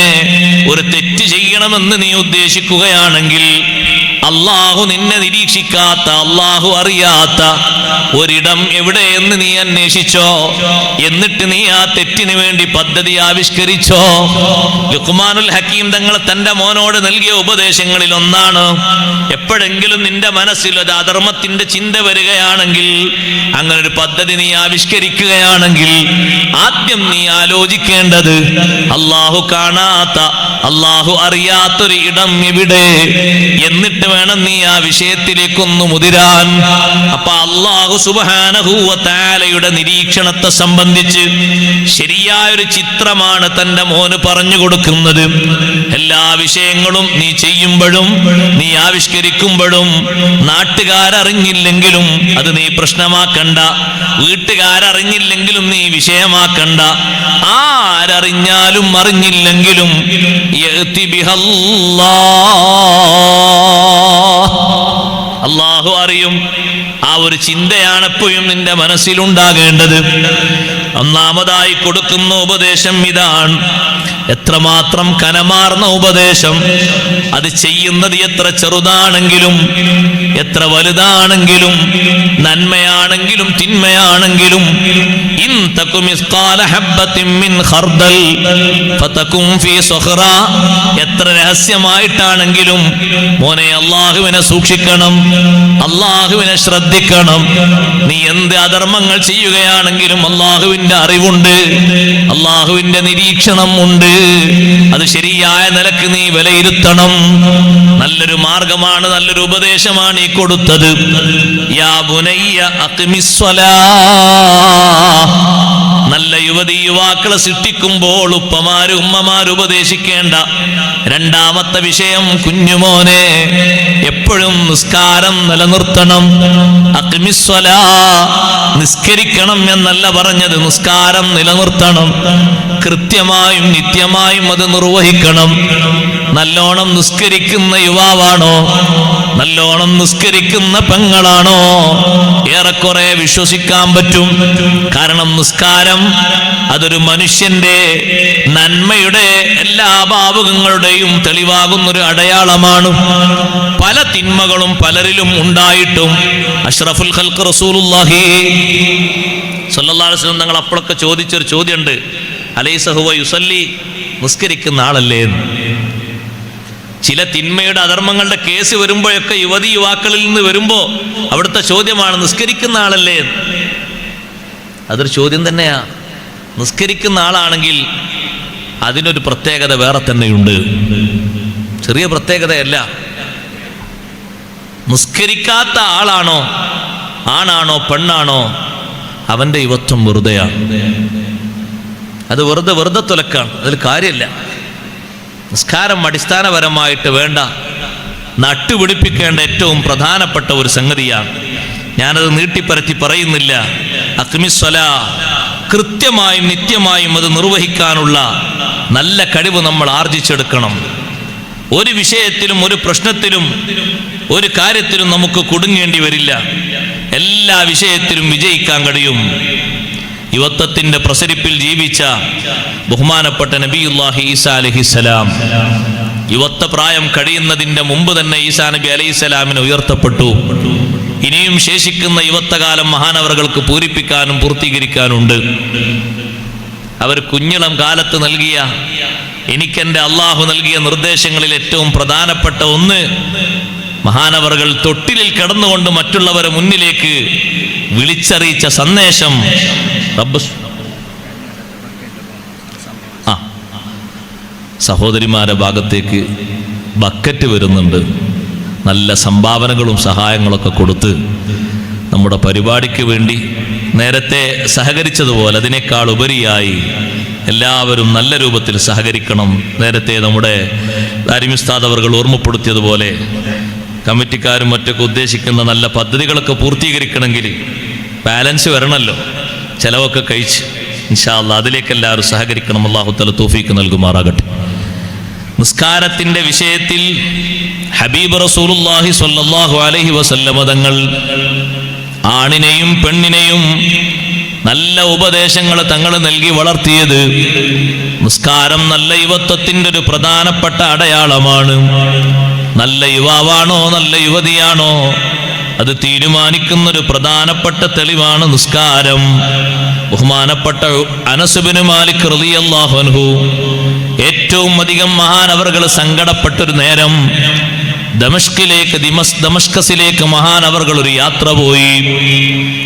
Speaker 1: ഒരു തെറ്റ് ചെയ്യണമെന്ന് നീ ഉദ്ദേശിക്കുകയാണെങ്കിൽ അള്ളാഹു നിന്നെ നിരീക്ഷിക്കാത്ത, അള്ളാഹു അറിയാത്ത ഒരിടം എവിടെയെന്ന് നീ അന്വേഷിച്ചോ. എന്നിട്ട് നീ ആ തെറ്റിന് വേണ്ടി പദ്ധതി ആവിഷ്കരിച്ചോ. ലുഖ്മാനുൽ ഹക്കീം തങ്ങൾ തന്റെ മോനോട് നൽകിയ ഉപദേശങ്ങളിൽ ഒന്നാണ്, എപ്പോഴെങ്കിലും നിന്റെ മനസ്സിൽ ഒരു അധർമ്മത്തിന്റെ ചിന്ത വരികയാണെങ്കിൽ, അങ്ങനെ ഒരു പദ്ധതി നീ ആവിഷ്കരിക്കുകയാണെങ്കിൽ ആദ്യം നീ ആലോചിക്കേണ്ടത് അള്ളാഹു കാണാത്ത, അള്ളാഹു അറിയാത്തൊരു ഇടം എവിടെ, എന്നിട്ട് വേണം നീ ആ വിഷയത്തിലേക്കൊന്നു മുതിരാൻ. അപ്പൊ അള്ളാഹു സുബ്ഹാനഹു വ തആലയുടെ നിരീക്ഷണത്തെ സംബന്ധിച്ച് ശരിയായൊരു ചിത്രമാണ് തന്റെ മോന് പറഞ്ഞു കൊടുക്കുന്നത്. എല്ലാ വിഷയങ്ങളും നീ ചെയ്യുമ്പോഴും നീ ആവിഷ്കരിക്കുമ്പോഴും നാട്ടുകാരറിഞ്ഞില്ലെങ്കിലും അത് നീ പ്രശ്നമാക്കണ്ട, വീട്ടുകാരറിഞ്ഞില്ലെങ്കിലും നീ വിഷയമാക്കണ്ട, ആരറിഞ്ഞാലും അറിഞ്ഞില്ലെങ്കിലും അല്ലാഹു അറിയും. ആ ഒരു ചിന്തയാണ് എപ്പോഴും നിന്റെ മനസ്സിലുണ്ടാകേണ്ടത്. ഒന്നാമതായി കൊടുക്കുന്ന ഉപദേശം ഇതാണ്. എത്രമാത്രം കനമാർന്ന ഉപദേശം! അത് ചെയ്യുന്നത് എത്ര ചെറുതാണെങ്കിലും എത്ര വലുതാണെങ്കിലും, നന്മയാണെങ്കിലും തിന്മയാണെങ്കിലും, ഇൻ തകും മിസ്ഖാല ഹബ്ബത്തിൻ മിൻ ഖർദൽ ഫതകും ഫീ സഖറ, എത്ര രഹസ്യമായിട്ടാണെങ്കിലും മോനെ അല്ലാഹുവിനെ സൂക്ഷിക്കണം, അല്ലാഹുവിനെ ശ്രദ്ധിക്കണം. നീ എന്ത് അധർമ്മങ്ങൾ ചെയ്യുകയാണെങ്കിലും അല്ലാഹുവിന്റെ അറിവുണ്ട്, അല്ലാഹുവിന്റെ നിരീക്ഷണം ഉണ്ട്. അത് ശരിയായ നിലക്ക് നീ വിലയിരുത്തണം. നല്ലൊരു മാർഗമാണ്, നല്ലൊരു ഉപദേശമാണ് ഈ കൊടുത്തത്. യാ ബുനയ്യ അഖിമിസ്സലാ. നല്ല യുവതി യുവാക്കളെ സൃഷ്ടിക്കുമ്പോൾ ഉപ്പമാര് ഉമ്മമാര് ഉപദേശിക്കേണ്ട രണ്ടാമത്തെ വിഷയം, കുഞ്ഞുമോനെ എപ്പോഴും നിസ്കാരം നിലനിർത്തണം. അഖിമിസ്സലാ, നിസ്കരിക്കണം എന്നല്ല പറഞ്ഞത്, നിസ്കാരം നിലനിർത്തണം. കൃത്യമായും നിത്യമായും അത് നിർവഹിക്കണം. നല്ലോണം നിസ്കരിക്കുന്ന യുവാവാണോ, നല്ലോണം നിസ്കരിക്കുന്ന പെങ്ങളാണോ, ഏറെക്കുറെ വിശ്വസിക്കാൻ പറ്റും. കാരണം നിസ്കാരം അതൊരു മനുഷ്യന്റെ നന്മയുടെ എല്ലാ ഭാവുകങ്ങളുടെയും തെളിവാകുന്നൊരു അടയാളമാണ്. പല തിന്മകളും പലരിലും ഉണ്ടായിട്ടും അഷ്റഫുൽ ഖൽഖ് റസൂലുള്ളാഹി സ്വല്ലല്ലാഹു അലൈഹി വസല്ലം തങ്ങൾ അപ്പോഴൊക്കെ ചോദിച്ചൊരു ചോദ്യമുണ്ട്, അലൈസ ഹുവ യുസല്ലി, നിസ്കരിക്കുന്ന ആളല്ലേ? ചില തിന്മയുടെ അധർമ്മങ്ങളുടെ കേസ് വരുമ്പോഴൊക്കെ യുവതി യുവാക്കളിൽ നിന്ന് വരുമ്പോ അവിടുത്തെ ചോദ്യമാണ്, നിസ്കരിക്കുന്ന ആളല്ലേ? അതൊരു ചോദ്യം തന്നെയാ. നിസ്കരിക്കുന്ന ആളാണെങ്കിൽ അതിനൊരു പ്രത്യേകത വേറെ തന്നെയുണ്ട്, ചെറിയ പ്രത്യേകതയല്ല. നിസ്കരിക്കാത്ത ആളാണോ, ആണാണോ പെണ്ണാണോ, അവന്റെ യുവത്വം വെറുതെയാണ്. അത് വെറുതെ തുലക്കാണ്, അതിൽ കാര്യമില്ല. നിസ്കാരം അടിസ്ഥാനപരമായിട്ട് വേണ്ട, നട്ടുപിടിപ്പിക്കേണ്ട ഏറ്റവും പ്രധാനപ്പെട്ട ഒരു സംഗതിയാണ്. ഞാനത് നീട്ടിപ്പരത്തി പറയുന്നില്ല. അഖിമിസ്സലാ, കൃത്യമായും നിത്യമായും അത് നിർവഹിക്കാനുള്ള നല്ല കഴിവ് നമ്മൾ ആർജിച്ചെടുക്കണം. ഒരു വിഷയത്തിലും ഒരു പ്രശ്നത്തിലും ഒരു കാര്യത്തിലും നമുക്ക് കുടുങ്ങേണ്ടി വരില്ല. എല്ലാ വിഷയത്തിലും വിജയിക്കാൻ കഴിയും. യുവത്വത്തിന്റെ പ്രസരിപ്പിൽ ജീവിച്ച ബഹുമാനപ്പെട്ട നബിയുല്ലാഹി ഈസാ അലൈഹിസ്സലാം യുവത്വ പ്രായം കഴിയുന്നതിന്റെ മുമ്പ് തന്നെ ഈസാ നബി അലൈഹിസ്സലാമിന് ഉയർത്തപ്പെട്ടു. ഇനിയും ശേഷിക്കുന്ന യുവത്വകാലം മഹാനവറുകൾക്ക് പൂരിപ്പിക്കാനും പൂർത്തീകരിക്കാനുണ്ട്. അവർ കുഞ്ഞിളം കാലത്ത് നൽകിയ, എനിക്കെന്റെ അള്ളാഹു നൽകിയ നിർദ്ദേശങ്ങളിൽ ഏറ്റവും പ്രധാനപ്പെട്ട ഒന്ന്, മഹാനവറുകൾ തൊട്ടിലിൽ കിടന്നുകൊണ്ട് മറ്റുള്ളവരെ മുന്നിലേക്ക് വിളിച്ചറിയിച്ച സന്ദേശം. സഹോദരിമാരുടെ ഭാഗത്തേക്ക് ബക്കറ്റ് വരുന്നുണ്ട്. നല്ല സംഭാവനകളും സഹായങ്ങളൊക്കെ കൊടുത്ത് നമ്മുടെ പരിപാടിക്ക് വേണ്ടി നേരത്തെ സഹകരിച്ചതുപോലെ അതിനേക്കാൾ ഉപരിയായി എല്ലാവരും നല്ല രൂപത്തിൽ സഹകരിക്കണം. നേരത്തെ നമ്മുടെ ദാരിമി ഉസ്താദ് അവർ ഓർമ്മപ്പെടുത്തിയതുപോലെ കമ്മിറ്റിക്കാരും മറ്റൊക്കെ ഉദ്ദേശിക്കുന്ന നല്ല പദ്ധതികളൊക്കെ പൂർത്തീകരിക്കണമെങ്കിൽ ബാലൻസ് വരണമല്ലോ, ചിലവൊക്കെ കഴിച്ച്. ഇൻഷാ അല്ലാഹ് അതിലേക്ക് എല്ലാവരും സഹകരിക്കണം. അല്ലാഹു തആല തൗഫീഖ് നൽകുമാറാകട്ടെ. നിസ്കാരത്തിന്റെ വിഷയത്തിൽ ഹബീബ് റസൂലുള്ളാഹി സ്വല്ലല്ലാഹു അലൈഹി വസല്ലമ തങ്ങൾ ആണിനെയും പെണ്ണിനെയും നല്ല ഉപദേശങ്ങൾ തങ്ങൾ നൽകി വളർത്തിയത്. നിസ്കാരം നല്ല യുവത്വത്തിന്റെ ഒരു പ്രധാനപ്പെട്ട അടയാളമാണ്. നല്ല യുവാവാണോ നല്ല യുവതിയാണോ അത് തീരുമാനിക്കുന്ന ഒരു പ്രധാനപ്പെട്ട തെളിവാണ് നിസ്കാരം. ബഹുമാനപ്പെട്ട അനസ് ബിൻ മാലിക് റളിയല്ലാഹു അൻഹു ഏറ്റവും അധികം മഹാനവറുകൾ സങ്കടപ്പെട്ടൊരു നേരം ദമസ്കസിലേക്ക് മഹാനവറുകൾ ഒരു യാത്ര പോയി.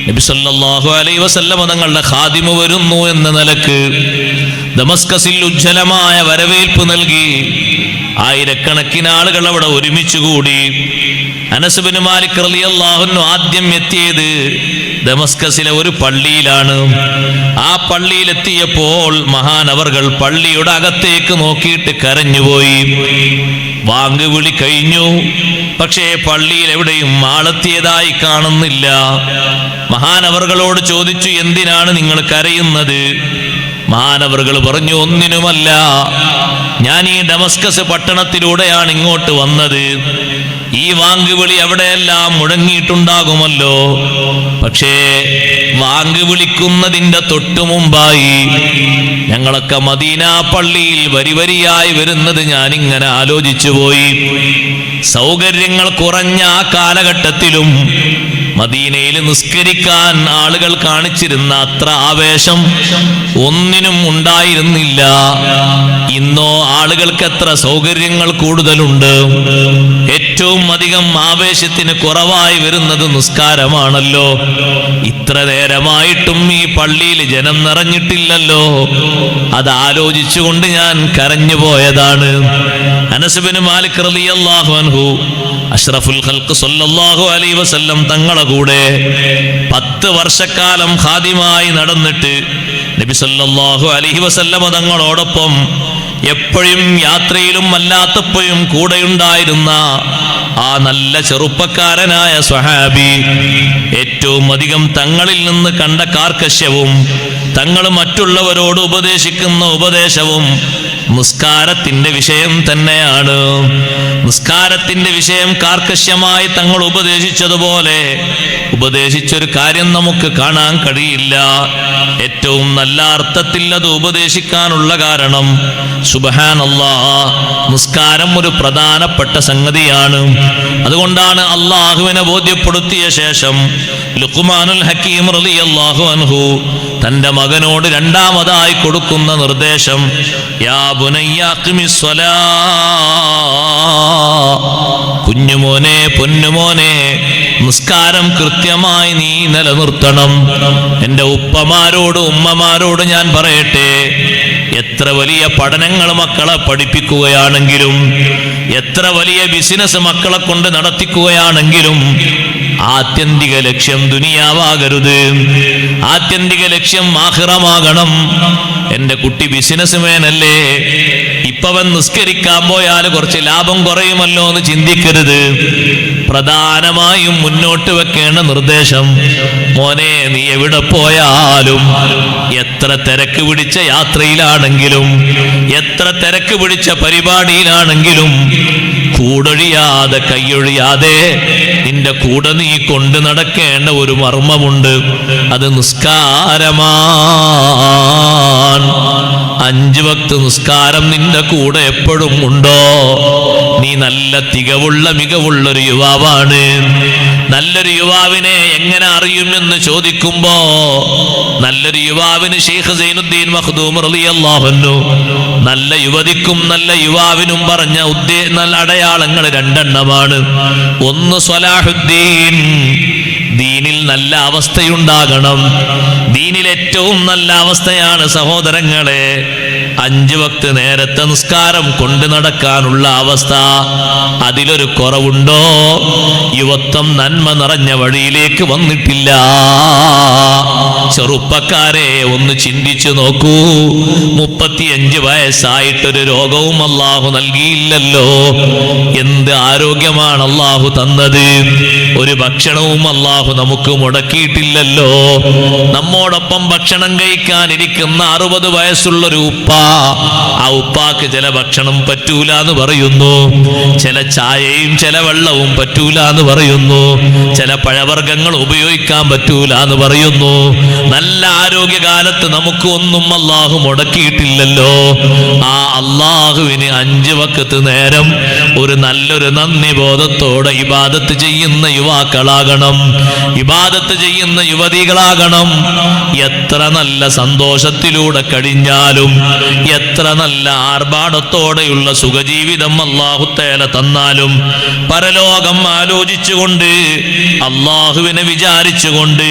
Speaker 1: നബി സല്ലല്ലാഹു അലൈഹി വസല്ലം തങ്ങളുടെ ഖാദിമു വരുന്നു എന്ന നിലക്ക് ദമസ്കസിൽ ഉജ്ജ്വലമായ വരവേൽപ്പ് നൽകി. ആയിരക്കണക്കിന് ആളുകൾ അവിടെ ഒരുമിച്ച് കൂടി. അനസ് ബിൻ മാലിക് റളിയല്ലാഹു അൻഹു ആദ്യം എത്തിയത് ദമസ്കസിലെ ഒരു പള്ളിയിലാണ്. ആ പള്ളിയിലെത്തിയപ്പോൾ മഹാനവറുകൾ പള്ളിയുടെ അകത്തേക്ക് നോക്കിയിട്ട് കരഞ്ഞുപോയി. വാങ്ക് വിളി കഴിഞ്ഞു, പക്ഷേ പള്ളിയിൽ എവിടെയും ആളെത്തിയതായി കാണുന്നില്ല. മഹാനവറുകളോട് ചോദിച്ചു, എന്തിനാണ് നിങ്ങൾ കരയുന്നത്? മഹാനവറുകൾ പറഞ്ഞു, ഒന്നിനുമല്ല, ഞാൻ ഈ ഡമസ്കസ് പട്ടണത്തിലൂടെയാണ് ഇങ്ങോട്ട് വന്നത്. ഈ വാങ്ക് വിളി അവിടെയെല്ലാം മുഴങ്ങിയിട്ടുണ്ടാകുമല്ലോ, പക്ഷേ വാങ്ക് വിളിക്കുന്നതിൻ്റെ തൊട്ടു മുമ്പായി ഞങ്ങളൊക്കെ മദീന പള്ളിയിൽ വരിവരിയായി വരുന്നത് ഞാനിങ്ങനെ ആലോചിച്ചു പോയി. സൗകര്യങ്ങൾ കുറഞ്ഞ ആ കാലഘട്ടത്തിലും മദീനയിൽ നിസ്കരിക്കാൻ ആളുകൾ കാണിച്ചിരുന്ന അത്ര ആവേശം ഒന്നിനും ഉണ്ടായിരുന്നില്ല. ഇന്നോ ആളുകൾക്ക് എത്ര സൗകര്യങ്ങൾ കൂടുതലുണ്ട്. ഏറ്റവും അധികം ആവേശത്തിന് കുറവായി വരുന്നത് നിസ്കാരമാണല്ലോ. ഇത്ര നേരമായിട്ടും ഈ പള്ളിയിൽ ജനം നിറഞ്ഞിട്ടില്ലല്ലോ. അത് ആലോചിച്ചുകൊണ്ട് ഞാൻ കരഞ്ഞു പോയതാണ്. അനസ് ബിൻ മാലിക് റളിയല്ലാഹു അൻഹു അഷ്റഫുൽ ഖൽഖ് സല്ലല്ലാഹു അലൈഹി വസല്ലം തങ്ങളെ കൂടെ 10 വർഷക്കാലം ഖാദിമായി നടന്നിട്ട് നബി സല്ലല്ലാഹു അലൈഹി വസല്ലം തങ്ങളോടൊപ്പം എപ്പോഴും യാത്രയിലും അല്ലാത്തപ്പോഴും കൂടെയുണ്ടായിരുന്ന ആ നല്ല ചെറുപ്പക്കാരനായ സ്വഹാബി ഏറ്റവും അധികം തങ്ങളിൽ നിന്ന് കണ്ട കാർക്കശ്യവും തങ്ങൾ മറ്റുള്ളവരോട് ഉപദേശിക്കുന്ന ഉപദേശവും നിസ്കാരത്തിന്റെ വിഷയം തന്നെയാണ്. നിസ്കാരത്തിന്റെ വിഷയം കാർക്കശ്യമായി തങ്ങൾ ഉപദേശിച്ചതുപോലെ ഉപദേശിച്ചൊരു കാര്യം നമുക്ക് കാണാൻ കഴിയില്ല. ഏറ്റവും നല്ല അർത്ഥത്തിൽ അത് ഉപദേശിക്കാനുള്ള കാരണം സുബ്ഹാനല്ലാഹ്, നിസ്കാരം ഒരു പ്രധാനപ്പെട്ട സംഗതിയാണ്. അതുകൊണ്ടാണ് അള്ളാഹുവിനെ ബോധ്യപ്പെടുത്തിയ ശേഷം ലുഖ്മാനുൽ ഹക്കീം റളിയല്ലാഹു അൻഹു തന്റെ മകനോട് രണ്ടാമതായി കൊടുക്കുന്ന നിർദ്ദേശം, യാ ബുനയ്യ അഖിമിസ് സ്വലാ, കുഞ്ഞുമോനെ, പൊന്നുമോനെ, നിസ്കാരം കൃത്യമായി നീ നിലനിർത്തണം. എൻ്റെ ഉപ്പമാരോട് ഉമ്മമാരോട് ഞാൻ പറയട്ടെ, എത്ര വലിയ പഠനങ്ങൾ മക്കളെ പഠിപ്പിക്കുകയാണെങ്കിലും എത്ര വലിയ ബിസിനസ് മക്കളെ കൊണ്ട് നടത്തിക്കുകയാണെങ്കിലും ആത്യന്തിക ലക്ഷ്യം ദുനിയാവാകരുത്. ആത്യന്തിക ലക്ഷ്യം ആഖിറമാകണം. എൻ്റെ കുട്ടി ബിസിനസ്മാനല്ലേ, ഇപ്പവൻ നിസ്കരിക്കാൻ പോയാൽ കുറച്ച് ലാഭം കുറയുമല്ലോ എന്ന് ചിന്തിക്കരുത്. പ്രധാനമായും മുന്നോട്ട് വെക്കേണ്ട നിർദ്ദേശം, മോനെ, നീ എവിടെ പോയാലും എത്ര തിരക്ക് പിടിച്ച യാത്രയിലാണെങ്കിലും എത്ര തിരക്ക് പിടിച്ച പരിപാടിയിലാണെങ്കിലും കൂടൊഴിയാതെ കൈയൊഴിയാതെ നിന്റെ കൂടെ നീ കൊണ്ട് നടക്കേണ്ട ഒരു മർമ്മമുണ്ട്. അത് നിസ്കാരമാണ്. 5 വക്ത് നിസ്കാരം നിന്റെ കൂടെ എപ്പോഴും ഉണ്ടോ? നീ നല്ല തികവുള്ള മികവുള്ളൊരു യുവാവാണ്. നല്ലൊരു യുവാവിനെ എങ്ങനെ അറിയുമെന്ന് ചോദിക്കുമ്പോ നല്ലൊരു യുവാവിന് ശൈഖ് സൈനുദ്ദീൻ മഖ്ദൂം റളിയല്ലാഹു അൻഹു നല്ല യുവതിക്കും നല്ല യുവാവിനും പറഞ്ഞ നല്ല അടയാളങ്ങൾ 2 എണ്ണമാണ്. ഒന്ന് സ്വലാഹുദ്ദീൻ, ദീനിൽ നല്ല അവസ്ഥയുണ്ടാകണം. ദീനിൽ ഏറ്റവും നല്ല അവസ്ഥയാണ് സഹോദരങ്ങളെ 5 വക്ത് നേരത്തെ നിസ്കാരം കൊണ്ട് നടക്കാനുള്ള അവസ്ഥ. അതിലൊരു കുറവുണ്ടോ? യുവത്വം നന്മ നിറഞ്ഞ വഴിയിലേക്ക് വന്നിട്ടില്ല. ചെറുപ്പക്കാരെ, ഒന്ന് ചിന്തിച്ചു നോക്കൂ. 35 വയസ്സായിട്ടൊരു രോഗവും അല്ലാഹു നൽകിയില്ലല്ലോ. എന്ത് ആരോഗ്യമാണ് അല്ലാഹു തന്നത്. ഒരു ഭക്ഷണവും അല്ലാഹു നമുക്ക് മുടക്കിയിട്ടില്ലല്ലോ. നമ്മോടൊപ്പം ഭക്ഷണം കഴിക്കാനിരിക്കുന്ന 60 വയസ്സുള്ളൊരു ഉപ്പ ആ ഉപ്പാക്ക് ചില ഭക്ഷണം പറ്റൂല എന്ന് പറയുന്നു, ചില ചായയും ചില വെള്ളവും പറ്റൂല എന്ന് പറയുന്നു, ചില പഴവർഗ്ഗങ്ങൾ ഉപയോഗിക്കാൻ പറ്റൂല എന്ന് പറയുന്നു. നല്ല ആരോഗ്യകാലത്ത് നമുക്ക് ഒന്നും അല്ലാഹു മുടക്കിയിട്ടില്ലല്ലോ. ആ അല്ലാഹുവിന് 5 വഖത്ത് നേരം ഒരു നല്ലൊരു നന്ദി ബോധത്തോടെ ഇബാദത്ത് ചെയ്യുന്ന യുവാക്കളാകണം, ഇബാദത്ത് ചെയ്യുന്ന യുവതികളാകണം. എത്ര നല്ല സന്തോഷത്തിലൂടെ കഴിഞ്ഞാലും, എത്ര നല്ല ആർഭാടത്തോടെയുള്ള സുഖജീവിതം അല്ലാഹു തആല തന്നാലും, പരലോകം ആലോചിച്ചുകൊണ്ട്, അല്ലാഹുവിനെ വിചാരിച്ചുകൊണ്ട്,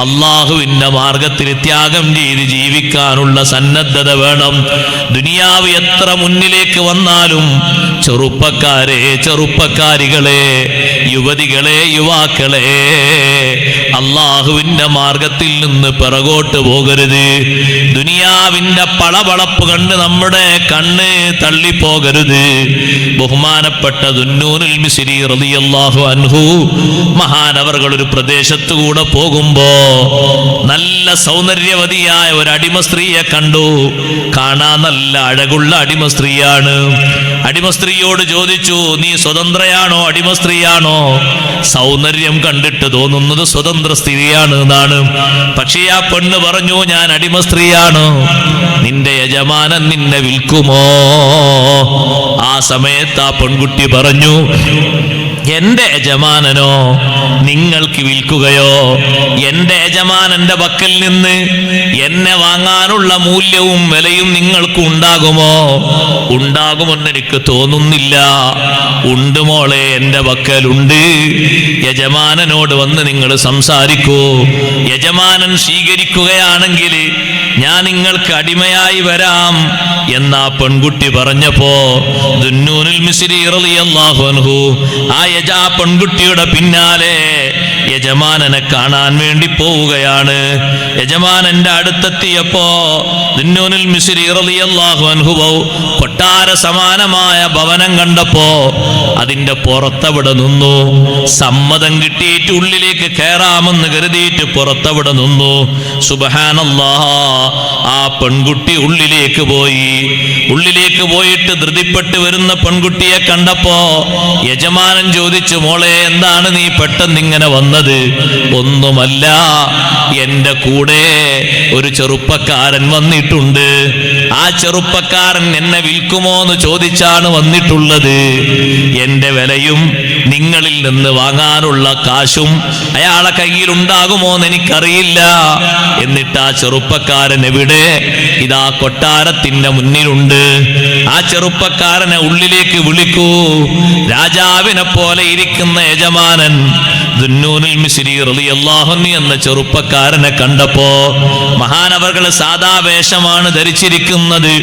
Speaker 1: അല്ലാഹുവിന്റെ മാർഗത്തിൽ ത്യാഗം ചെയ്ത് ജീവിക്കാനുള്ള സന്നദ്ധത വേണം. ദുനിയാവ് എത്ര മുന്നിലേക്ക് വന്നാലും ചെറുപ്പക്കാരെ, ചെറുപ്പക്കാരികളെ, യുവതികളെ, യുവാക്കളെ, അല്ലാഹുവിന്റെ മാർഗത്തിൽ നിന്ന് പിറകോട്ട് പോകരുത്. ദുനിയാവിന്റെ പളപളപ്പ് കണ്ട് നമ്മുടെ കണ്ണ് തള്ളിപ്പോകരുത്. ബഹുമാനപ്പെട്ട ദുന്നൂനുൽ മിസ്രി റളിയല്ലാഹു അൻഹു മഹാനവർകൾ ഒരു പ്രദേശത്തു കൂടെ പോകുമ്പോ നല്ല സൗന്ദര്യവതിയായ ഒരു അടിമ സ്ത്രീയെ കണ്ടു. കാണാൻ നല്ല അഴകുള്ള അടിമ സ്ത്രീയാണ്. അടിമ സ്ത്രീയോട് ചോദിച്ചു, നീ സ്വതന്ത്രയാണോ അടിമ സ്ത്രീയാണോ? സൗന്ദര്യം കണ്ടിട്ട് തോന്നുന്നത് സ്വതന്ത്ര സ്ത്രീയാണ് എന്നാണ്. പക്ഷേ ആ പെണ്ണ് പറഞ്ഞു, ഞാൻ അടിമ സ്ത്രീയാണ്. നിന്റെ യജമാനൻ നിന്നെ വിൽക്കുമോ? ആ സമയത്ത് ആ പെൺകുട്ടി പറഞ്ഞു, എന്റെ യജമാനനോ നിങ്ങൾക്ക് വിൽക്കുകയോ? എന്റെ യജമാനന്റെ പക്കൽ നിന്ന് എന്നെ വാങ്ങാനുള്ള മൂല്യവും വിലയും നിങ്ങൾക്ക് ഉണ്ടാകുമോ? ഉണ്ടാകുമെന്ന് എനിക്ക് തോന്നുന്നില്ല. ഉണ്ട് മോളെ, എന്റെ പക്കലുണ്ട്. യജമാനനോട് വന്ന് നിങ്ങൾ സംസാരിക്കൂ. യജമാനൻ സ്വീകരിക്കുകയാണെങ്കിൽ ഞാൻ നിങ്ങൾക്ക് അടിമയായി വരാം എന്നാ പെൺകുട്ടി പറഞ്ഞപ്പോ ദുന്നൂനുൽ മിസ്രി റളിയല്ലാഹു അൻഹു ആ പെൺകുട്ടിയുടെ പിന്നാലെ യജമാനനെ കാണാൻ വേണ്ടി പോവുകയാണ്. യജമാനന്റെ അടുത്തെത്തിയപ്പോ ദുന്നൂനുൽ മിസ്രി റളിയല്ലാഹു അൻഹു കൊട്ടാര സമാനമായ ഭവനം കണ്ടപ്പോ അതിന്റെ പുറത്തവിടെ നിന്നു. സമ്മതം കിട്ടിയിട്ട് ഉള്ളിലേക്ക് കയറാമെന്ന് കരുതിയിട്ട് പുറത്തവിടെ നിന്നു. സുബ്ഹാനല്ലാഹ്, ആ പെൺകുട്ടി ഉള്ളിലേക്ക് പോയി. ഉള്ളിലേക്ക് പോയിട്ട് ധൃതിപ്പെട്ട് വരുന്ന പെൺകുട്ടിയെ കണ്ടപ്പോ യജമാനൻ ചോദിച്ചു, മോളെ എന്താണ് നീ പെട്ടെന്ന് ഇങ്ങനെ വന്നത്? ഒന്നുമല്ല, എന്റെ കൂടെ ഒരു ചെറുപ്പക്കാരൻ വന്നിട്ടുണ്ട്. ആ ചെറുപ്പക്കാരൻ എന്നെ വിൽക്കുമോ എന്ന് ചോദിച്ചാണ് വന്നിട്ടുള്ളത്. എന്റെ വിലയും നിങ്ങളിൽ നിന്ന് വാങ്ങാനുള്ള കാശും അയാളെ കയ്യിൽ ഉണ്ടാകുമോ എന്ന് എനിക്കറിയില്ല. എന്നിട്ട് ആ ചെറുപ്പക്കാരൻ എവിടെ? ഇതാ കൊട്ടാരത്തിന്റെ മുന്നിലുണ്ട്. ആ ചെറുപ്പക്കാരനെ ഉള്ളിലേക്ക് വിളിക്കൂ. രാജാവിനെ പോലെ ഇരിക്കുന്ന യജമാനൻ ദുന്നൂനുൽ മിസ്രി റളിയല്ലാഹു അൻഹു എന്ന ചെറുപ്പക്കാരനെ കണ്ടപ്പോ മഹാനവർകൾ സാദാ വേഷമാണ് ധരിച്ചിരിക്കുന്നത്.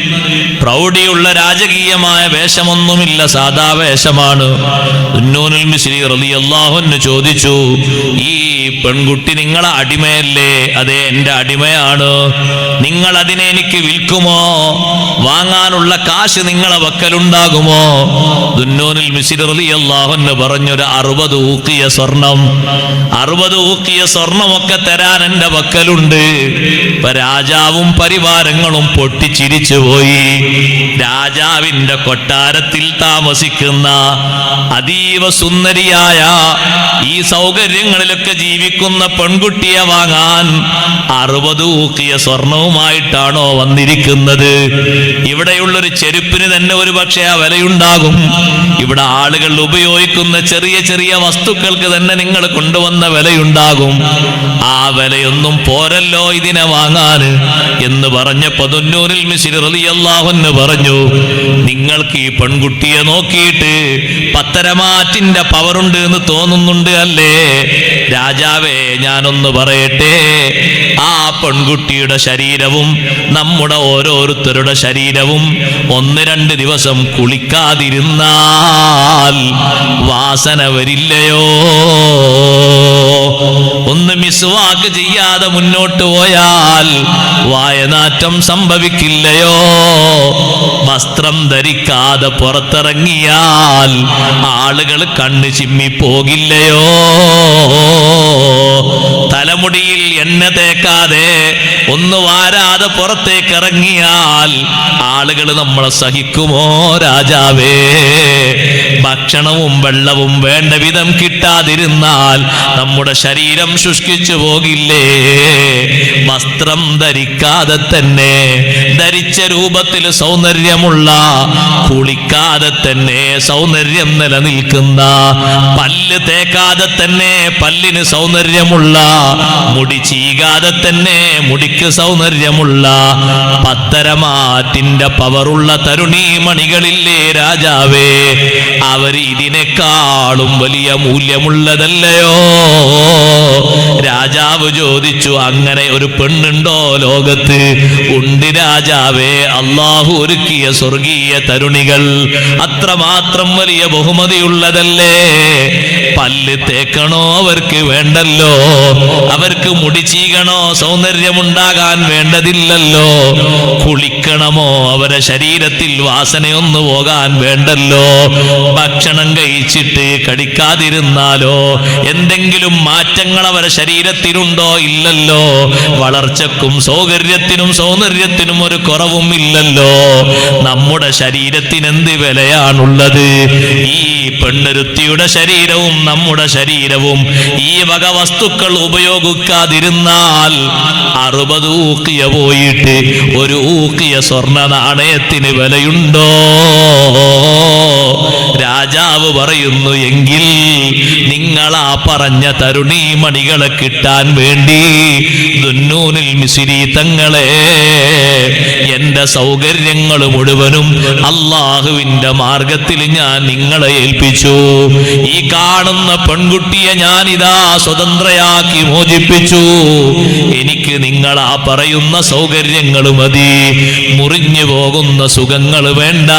Speaker 1: പ്രൗഢിയുള്ള രാജകീയമായ വേഷമൊന്നുമില്ല, സാദാ വേഷമാണ്. ദുന്നൂനുൽ മിസ്രി റളിയല്ലാഹു അൻഹു ചോദിച്ചു, ഈ പെൺകുട്ടി നിങ്ങളെ അടിമയല്ലേ? അതെ, എന്റെ അടിമയാണ്. നിങ്ങൾ അതിനെ എനിക്ക് വിൽക്കുമോ? വാങ്ങാനുള്ള കാശ് നിങ്ങളെ വക്കലുണ്ടാകുമോ? ദുന്നൂനുൽ മിസ്രി റളിയല്ലാഹു അൻഹു പറഞ്ഞൊരു 60 ഊക്കിയ സ്വർണം, 60 ഊക്കിയ സ്വർണമൊക്കെ തരാൻ എന്റെ വക്കലുണ്ട്. രാജാവും പരിവാരങ്ങളും പൊട്ടിച്ചിരിച്ചു പോയി. രാജാവിന്റെ കൊട്ടാരത്തിൽ താമസിക്കുന്ന അതീവ സുന്ദരിയായ ഈ സൗകര്യങ്ങളിലൊക്കെ ജീവിക്കുന്ന പെൺകുട്ടിയെ വാങ്ങാൻ 60 ഊക്കിയ സ്വർണവുമായിട്ടാണോ വന്നിരിക്കുന്നത്? ഇവിടെയുള്ളൊരു ചെരുപ്പിന് തന്നെ ഒരു പക്ഷേ ആ വിലയുണ്ടാകും. ഇവിടെ ആളുകൾ ഉപയോഗിക്കുന്ന ചെറിയ ചെറിയ വസ്തുക്കൾക്ക് തന്നെ നിങ്ങൾ കൊണ്ടുവന്ന വിലയുണ്ടാകും. ആ വിലയൊന്നും പോരല്ലോ ഇതിനെ വാങ്ങാൻ എന്ന് പറഞ്ഞപ്പോ ദുന്നൂനുൽ മിസ്രി റളിയല്ലാഹു അൻഹു പറഞ്ഞു, നിങ്ങൾക്ക് ഈ പെൺകുട്ടിയെ നോക്കിയിട്ട് പത്തരമാറ്റിന്റെ പവറുണ്ട് എന്ന് തോന്നുന്നുണ്ട് അല്ലേ? രാജാവേ, ഞാനൊന്ന് പറയട്ടെ, ആ പെൺകുട്ടിയുടെ ശരീരവും നമ്മുടെ ഓരോരുത്തരുടെ ശരീരവും 1-2 ദിവസം കുളിക്കാതിരുന്നാൽ വാസന വരില്ലയോ? ഒന്ന് മിസ്വാക്ക് ചെയ്യാതെ മുന്നോട്ട് പോയാൽ വായനാറ്റം സംഭവിക്കില്ലയോ? വസ്ത്രം ധരിക്കാതെ പുറത്തിറങ്ങിയാൽ ആളുകൾ കണ്ണ് ചിമ്മിപ്പോകില്ലയോ? തലമുടിയിൽ എണ്ണ തേക്കാതെ ഒന്ന് വാരാതെ പുറത്തേക്ക് ഇറങ്ങിയാൽ ആളുകൾ നമ്മളെ സഹിക്കുമോ രാജാവേ? ഭക്ഷണവും വെള്ളവും വേണ്ട വിധം കിട്ടാതിരുന്നാൽ നമ്മുടെ ശരീരം ശുഷ്കിച്ചു പോകില്ലേ? വസ്ത്രം ധരിക്കാതെ തന്നെ, ധരിച്ച രൂപത്തിൽ സൗന്ദര്യമുള്ള, കുളിക്കാതെ തന്നെ സൗന്ദര്യം നിലനിൽക്കുന്ന, പല്ല് തേക്കാതെ തന്നെ പല്ലിന് സൗന്ദര്യമുള്ള, മുടി ചീകാതെ തന്നെ മുടിക്ക് സൗന്ദര്യമുള്ള, പത്തരമാറ്റിന്റെ പവറുള്ള തരുണീമണികളില്ലേ രാജാവേ? അവർ ഇതിനേക്കാളും വലിയ മൂല്യമുള്ളതല്ലയോ? രാജാവ് ചോദിച്ചു, അങ്ങനെ ഒരു പെണ്ണുണ്ടോ ലോകത്ത്? ഉണ്ട് രാജാവേ, അള്ളാഹു ഒരുക്കിയ സ്വർഗീയ തരുണികൾ അത്രമാത്രം വലിയ ബഹുമതിയുള്ളതല്ലേ? പല്ല് തേക്കണോ അവർക്ക് വേണ്ടല്ലോ, അവർക്ക് മുടി ചീകണോ സൗന്ദര്യമുണ്ടാകാൻ വേണ്ടതില്ലല്ലോ, കുളിക്കണമോ അവരെ ശരീരത്തിൽ വാസനയൊന്നു പോകാൻ വേണ്ടല്ലോ, ഭക്ഷണം കഴിച്ചിട്ട് കടിക്കാതിരുന്നാലോ എന്തെങ്കിലും മാറ്റങ്ങൾ അവരെ ശരീരത്തിലുണ്ടോ? ഇല്ലല്ലോ. വളർച്ചക്കും സൗകര്യത്തിനും സൗന്ദര്യത്തിനും ഒരു കുറവും ഇല്ലല്ലോ. നമ്മുടെ ശരീരത്തിന് എന്ത് വിലയാണുള്ളത്? ഈ പെണ്ണൊരുത്തിയുടെ ശരീരവും നമ്മുടെ ശരീരവും ഈ വക വസ്തുക്കൾ ഉപയോഗിക്കാതിരുന്നാൽ 60 ഊക്കിയ പോയിട്ട് ഒരു ഊക്കിയ സ്വർണ്ണ നാണയത്തിന് വിലയുണ്ടോ? രാജാവ് പറയുന്നു, എങ്കിൽ നിങ്ങളാ പറഞ്ഞ തരുണീമണികളെ കിട്ടാൻ വേണ്ടി ദുന്നൂനിൽ മിസ്രി തങ്ങളെ എന്റെ സൗകര്യങ്ങൾ മുഴുവനും അള്ളാഹുവിന്റെ മാർഗത്തിൽ ഞാൻ നിങ്ങളെ ഏൽപ്പിച്ചു. ഈ കാണുന്ന പെൺകുട്ടിയെ ഞാനിതാ സ്വതന്ത്രയാക്കി മോചിപ്പിച്ചു. എനിക്ക് നിങ്ങളാ പറയുന്ന സൗകര്യങ്ങൾ മതി, മുറിഞ്ഞു പോകുന്ന സുഖങ്ങൾ വേണ്ട.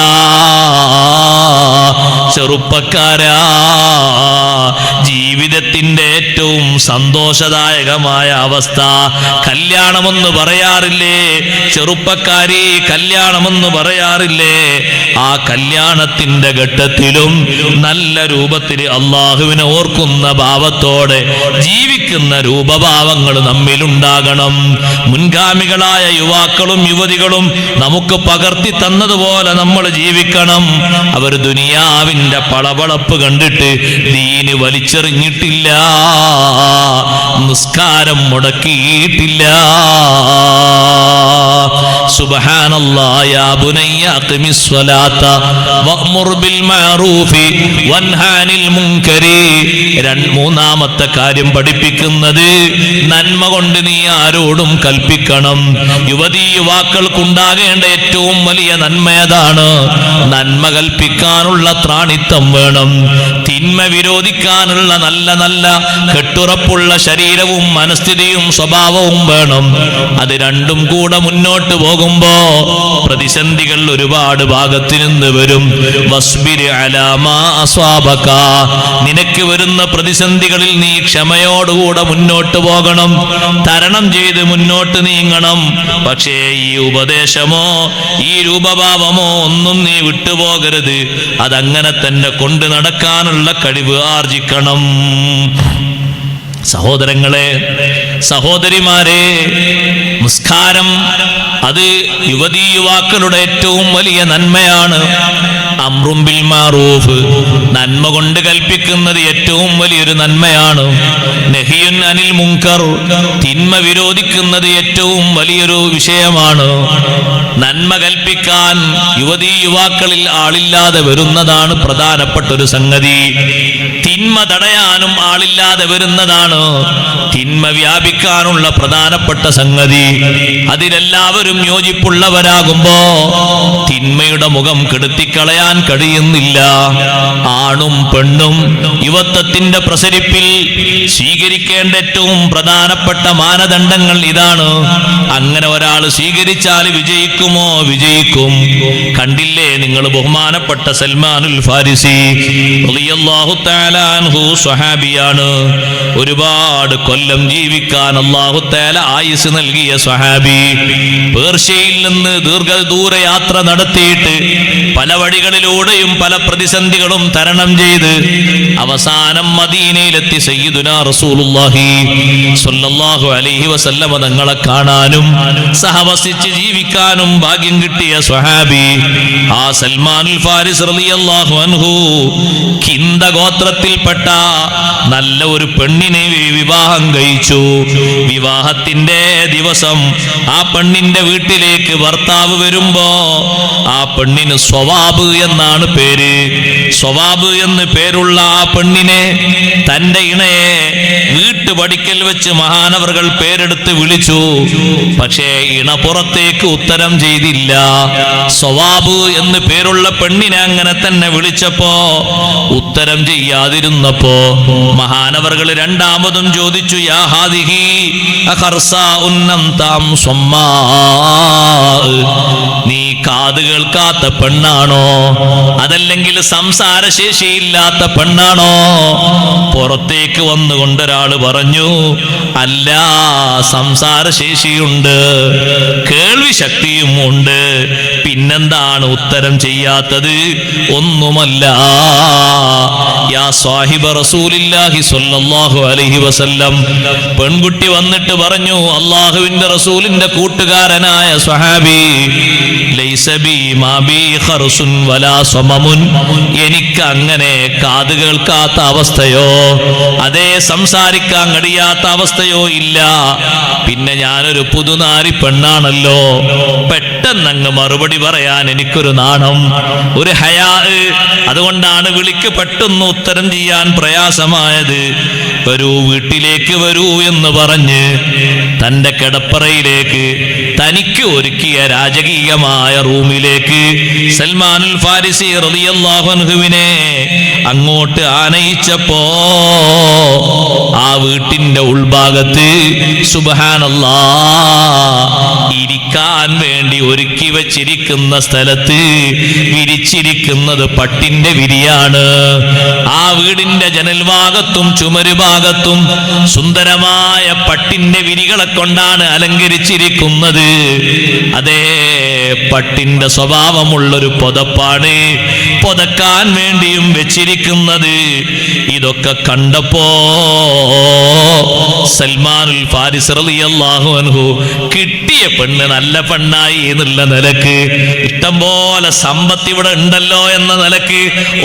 Speaker 1: ചെറുപ്പക്കാരാ, ജീവിതത്തിന്റെ ഏറ്റവും സന്തോഷദായകമായ അവസ്ഥ കല്യാണമെന്ന് പറയാറില്ലേ? ചെറുപ്പക്കാരി, കല്യാണമെന്ന് പറയാറില്ലേ? ആ കല്യാണത്തിന്റെ ഘട്ടത്തിലും നല്ല രൂപത്തിൽ അള്ളാഹുവിനെ ഓർക്കുന്ന ഭാവത്തോടെ ജീവിക്കുന്ന രൂപഭാവങ്ങൾ നമ്മിലുണ്ടാകണം. മുൻഗാമികളായ യുവാക്കളും യുവതികളും നമുക്ക് പകർത്തി തന്നതുപോലെ നമ്മൾ ജീവിക്കണം. അവർ ദുനിയാവിന്റെ പളപളപ്പ് കണ്ടിട്ട് ദീന് വലിച്ചെറിഞ്ഞിട്ടില്ല, നിസ്കാരം മുടക്കിയിട്ടില്ല. സുബ്ഹാനല്ലാഹ്, യാ ബുനയ്യ അഖിമിസ് സ്വലാത്ത വഅ്മുർ ബിൽ മഅറൂഫി വൻഹാ അനിൽ മുൻകരി. മൂന്നാമത്തെ കാര്യം പഠിപ്പിക്കുന്നത്, നന്മ കൊണ്ട് നീ ആരോടും കൽപ്പിക്കണം. യുവതീ യുവാക്കൾക്കുണ്ടാകേണ്ട ഏറ്റവും വലിയ നന്മ ഏതാണ്? നന്മ കൽപ്പിക്കാനുള്ള ത്രാണിത്വം വേണം. തിന്മ വിരോധിക്കാനുള്ള നല്ല നല്ല കെട്ടുറപ്പുള്ള ശരീരവും മനസ്ഥിതിയും സ്വഭാവവും വേണം. അത് രണ്ടും കൂടെ മുന്നോട്ട് പോകുമ്പോ പ്രതിസന്ധികൾ ഒരുപാട് ഭാഗത്തു നിന്ന് വരും. വസ്ബിർ അലാ മാ അസ്വാബക, നിനക്ക് വരുന്ന പ്രതിസന്ധികളിൽ നീ ക്ഷമയോടുകൂടെ മുന്നോട്ട് പോകണം, തരണം ചെയ്ത് മുന്നോട്ട് നീങ്ങണം. പക്ഷേ ഈ ഉപദേശമോ ഈ രൂപഭാവമോ ഒന്നും നീ വിട്ടുപോകരുത്. അതങ്ങനെ തന്നെ കൊണ്ടു നടക്കാനുള്ള കഴിവ് ആർജിക്കണം. സഹോദരങ്ങളെ, സഹോദരിമാരെ, നിസ്കാരം അത് യുവതീ യുവാക്കളുടെ ഏറ്റവും വലിയ നന്മയാണ്. അംറും ബിൽ മഅറൂഫ്, നന്മ കൊണ്ട് കൽപ്പിക്കുന്നത് ഏറ്റവും വലിയൊരു നന്മയാണ്. നഹിയുൻ അനിൽ മുൻകർ, തിന്മ വിരോധിക്കുന്നത് ഏറ്റവും വലിയൊരു വിഷയമാണ്. നന്മ കൽപ്പിക്കാൻ യുവതീ യുവാക്കളിൽ ആളില്ലാതെ വരുന്നതാണ് പ്രധാനപ്പെട്ട ഒരു സംഗതി. തിന്മ തടയാനും ആളില്ലാതെ വരുന്നതാണ് തിന്മ വ്യാപിക്കാനുള്ള പ്രധാനപ്പെട്ട സംഗതി. അതിലെല്ലാവരും യോജിപ്പുള്ളവരാകുമ്പോ തിന്മയുടെ മുഖം കെടുത്തിക്കളയാൻ കഴിയുന്നില്ല. ആണും പെണ്ണും യുവത്വത്തിന്റെ പ്രസരിപ്പിൽ സ്വീകരിക്കേണ്ട ഏറ്റവും പ്രധാനപ്പെട്ട മാനദണ്ഡങ്ങൾ ഇതാണ്. അങ്ങനെ ഒരാൾ സ്വീകരിച്ചാൽ വിജയിക്കുമോ? വിജയിക്കും. കണ്ടില്ലേ നിങ്ങൾ, ബഹുമാനപ്പെട്ട സൽമാനുൽ ഫാരിസി റളിയല്ലാഹു തആല അൻഹു സ്വഹാബിയാണ്. ഒരുപാട് കൊല്ലം ജീവിക്കാൻ അല്ലാഹു തആല ആയുസ് നൽകിയ സ്വഹാബി. പേർഷ്യയിൽ നിന്ന് ദീർഘദൂര യാത്ര നടത്തിയിട്ട് പല വഴികളിലൂടെയും പല പ്രതിസന്ധികളും തരണം ചെയ്ത് അവസാനം മദീനയിലെത്തി സയ്യിദുനാ റസൂലുള്ളാഹി സ്വല്ലല്ലാഹു അലൈഹി വസല്ലമ തങ്ങളെ കാണാനും സഹവസിച്ച് ജീവിക്കാനും ഭാഗ്യം കിട്ടിയ സ്വഹാബി ആ സൽമാനുൽ ഫാരിസ് റളിയല്ലാഹു അൻഹു കിന്ദ ഗോത്രത്തിൽപ്പെട്ട നല്ല ഒരു പെണ്ണിനെ വിവാഹം കഴിച്ചു. വിവാഹത്തിന്റെ ദിവസം ആ പെണ്ണിന്റെ വീട്ടിലേക്ക് ഭർത്താവ് വരുമ്പോ ആ പെണ്ണിന് സ്വവാബ് എന്നാണ് പേര്. സ്വവാബ് എന്ന് പേരുള്ള ആ പെണ്ണിനെ തന്റെ ഇണയെ വീട്ടുപടിക്കൽ വെച്ച് മഹാനവറുകൾ പേരെടുത്ത് വിളിച്ചു. പക്ഷേ ഇണ പുറത്തേക്ക് ഉത്തരം ചെയ്തില്ല. സ്വവാബ് എന്ന് പേരുള്ള പെണ്ണിനെ അങ്ങനെ തന്നെ വിളിച്ചപ്പോ ഉത്തരം ചെയ്യാതിരുന്നപ്പോ മഹാനവറുകൾ രണ്ടാമതും ചോദിച്ചു, യാ ഹാദിഹി അഖർസാഉൻ അൻതാം സ്വമ്മാ, നീ കാത് കേൾക്കാത്ത പെണ്ണാണോ അതല്ലെങ്കിൽ സംസാരശേഷിയില്ലാത്ത പെണ്ണാണോ? പുറത്തേക്ക് വന്നുകൊണ്ടൊരാള് പറഞ്ഞു, അല്ല, സംസാരശേഷിയുണ്ട്, കേൾവി ശക്തിയും ഉണ്ട്, പിന്നെന്താണ് ഉത്തരം ചെയ്യാത്തത്? ഒന്നുമല്ല. യാ സാഹിബ റസൂലില്ലാഹി സ്വല്ലല്ലാഹു അലൈഹി വസല്ലം, പെൺകുട്ടി വന്നിട്ട് പറഞ്ഞു, അള്ളാഹുവിന്റെ റസൂലിന്റെ കൂട്ടുകാരനായ സ്വഹാബി, ലൈസ ബി മാ ബി ഖർസുൻ വലാ സമമുൻ, എനിക്ക് അങ്ങനെ കാത് കേൾക്കാത്ത അവസ്ഥയോ അതേ സംസാരിക്കാൻ കഴിയാത്ത അവസ്ഥയോ ഇല്ല. പിന്നെ ഞാനൊരു പുതുനാരി പെണ്ണാണല്ലോ. പെട്ടെന്നങ്ങ് മറുപടി പറയാൻ എനിക്കൊരു നാണം, ഒരു ഹയാ. അതുകൊണ്ടാണ് വിളിക്ക് പെട്ടെന്ന് ഉത്തരം ചെയ്യാൻ പ്രയാസമായത്. വരൂ, വീട്ടിലേക്ക് വരൂ എന്ന് പറഞ്ഞ് തന്റെ കിടപ്പറയിലേക്ക് തനിക്ക് ഒരുക്കിയ രാജകീയമായ റൂമിലേക്ക് സൽമാനുൽ ഫാരിസി റളിയല്ലാഹു അൻഹുവിനെ അങ്ങോട്ട് ആനയിച്ചപ്പോ ആ വീട്ടിന്റെ ഉൾഭാഗത്ത് സുബ്ഹാനല്ലാഹ് ഇരിക്കാൻ വേണ്ടി ഒരുക്കി വച്ചിരിക്കുന്ന സ്ഥലത്ത് വിരിച്ചിരിക്കുന്നത് പട്ടിന്റെ വിരിയാണ്. ആ വീടിന്റെ ജനൽഭാഗത്തും ചുമരുഭാഗത്തും സുന്ദരമായ പട്ടിന്റെ വിരികളെ കൊണ്ടാണ് അലങ്കരിച്ചിരിക്കുന്നത്. അതേ, പട്ടിന്റെ സ്വഭാവമുള്ളൊരു പുതപ്പാണ് പുതക്കാൻ വേണ്ടിയും വെച്ചിരിക്കുന്നത്. ഇതൊക്കെ കണ്ടപ്പോ സൽമാനുൽ ഫാരിസ് റളിയല്ലാഹു അൻഹു കിട്ടിയ പെണ്ണ് നല്ല പെണ്ണായി എന്നുള്ള നിലക്ക്, ഇഷ്ടം പോലെ സമ്പത്ത് ഇവിടെ ഉണ്ടല്ലോ എന്ന നിലക്ക്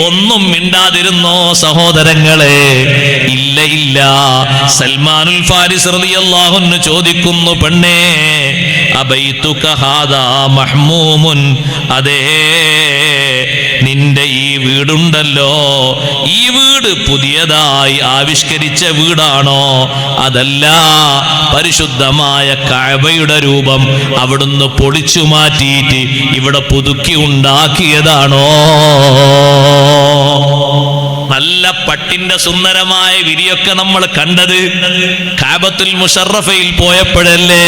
Speaker 1: ഒന്നും മിണ്ടാതിരുന്നോ സഹോദരങ്ങളെ? ഇല്ല, ഇല്ല. സൽമാനുൽ ഫാരിസ് റളിയല്ലാഹു അൻഹു ചോദിക്കുന്നു, പെണ്ണേ, അബൈതുക ഹാദാ മഹ്മൂമുൻ, അതേ, നിന്റെ ഈ വീടുണ്ടല്ലോ, ഈ വീട് പുതിയതായി ആവിഷ്കരിച്ച വീടാണോ? അതല്ല, പരിശുദ്ധമായ കഅബയുടെ രൂപം അവിടുന്ന് പൊളിച്ചു മാറ്റിയിട്ട് ഇവിടെ പുതുക്കി ഉണ്ടാക്കിയതാണോ? നല്ല പട്ടിന്റെ സുന്ദരമായ വിരിയൊക്കെ നമ്മൾ കണ്ടത് കഅബത്തുൽ മുശറഫയിൽ പോയപ്പോഴല്ലേ?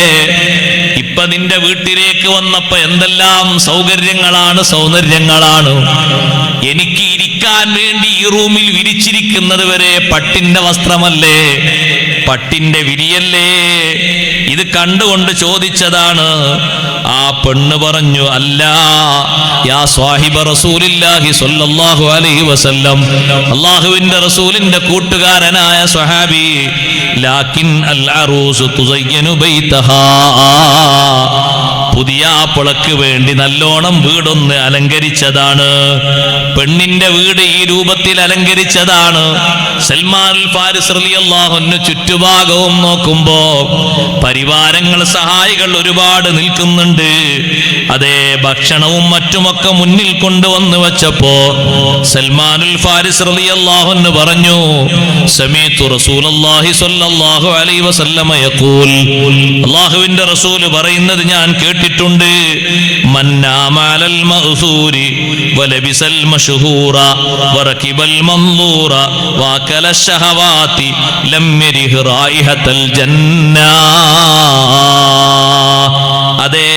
Speaker 1: ഇപ്പൊ നിന്റെ വീട്ടിലേക്ക് വന്നപ്പോ എന്തെല്ലാം സൗന്ദര്യങ്ങളാണ്. എനിക്ക് ഇരിക്കാൻ വേണ്ടി ഈ റൂമിൽ വിരിച്ചിരിക്കുന്നത് വരെ പട്ടിന്റെ വസ്ത്രമല്ലേ, പട്ടിന്റെ വിരിയല്ലേ? ഇത് കണ്ടുകൊണ്ട് ചോദിച്ചതാണ്. ആ പെണ്ണ് പറഞ്ഞു, അല്ല, യാ സ്വാഹിബ റസൂലില്ലാഹി സ്വല്ലല്ലാഹു അലൈഹി വസല്ലം, അല്ലാഹുവിന്റെ റസൂലിന്റെ കൂട്ടുകാരനായ സ്വഹാബി, ലാകിൻ അൽ അറൂസു തുസയ്യനു ബൈതഹാ, പുതിയാപ്പിളക്ക് വേണ്ടി നല്ലോണം വീടൊന്ന് അലങ്കരിച്ചതാണ്. പെണ്ണിന്റെ വീട് ഈ രൂപത്തിൽ അലങ്കരിച്ചതാണ്. സൽമാനുൽ ഫാരിസ് റളിയല്ലാഹു അൻഹു ചുറ്റുഭാഗവും നോക്കുമ്പോ പരിവാരങ്ങൾ, സഹായികൾ ഒരുപാട് നിൽക്കുന്നുണ്ട്. അതേ, ഭക്ഷണവും മറ്റുമൊക്കെ മുന്നിൽ കൊണ്ടുവന്ന് വെച്ചപ്പോ സൽമാനുൽ ഫാരിസ് റളിയല്ലാഹു അൻഹു പറഞ്ഞു, സമീഅതു റസൂലുള്ളാഹി സ്വല്ലല്ലാഹു അലൈഹി വസല്ലമ യഖൂൽ, അല്ലാഹുവിന്റെ റസൂൽ പറയുന്നത് ഞാൻ കേട്ടിട്ടുണ്ട്, മന്നാമലൽ മഅ്സൂരി വലബിസൽ മശ്ഹൂറ വറകിബൽ മൻദൂറ വഅകല ശഹവാതി ലം യരിഹ് റായിഹത്തൽ ജന്ന. അതേ,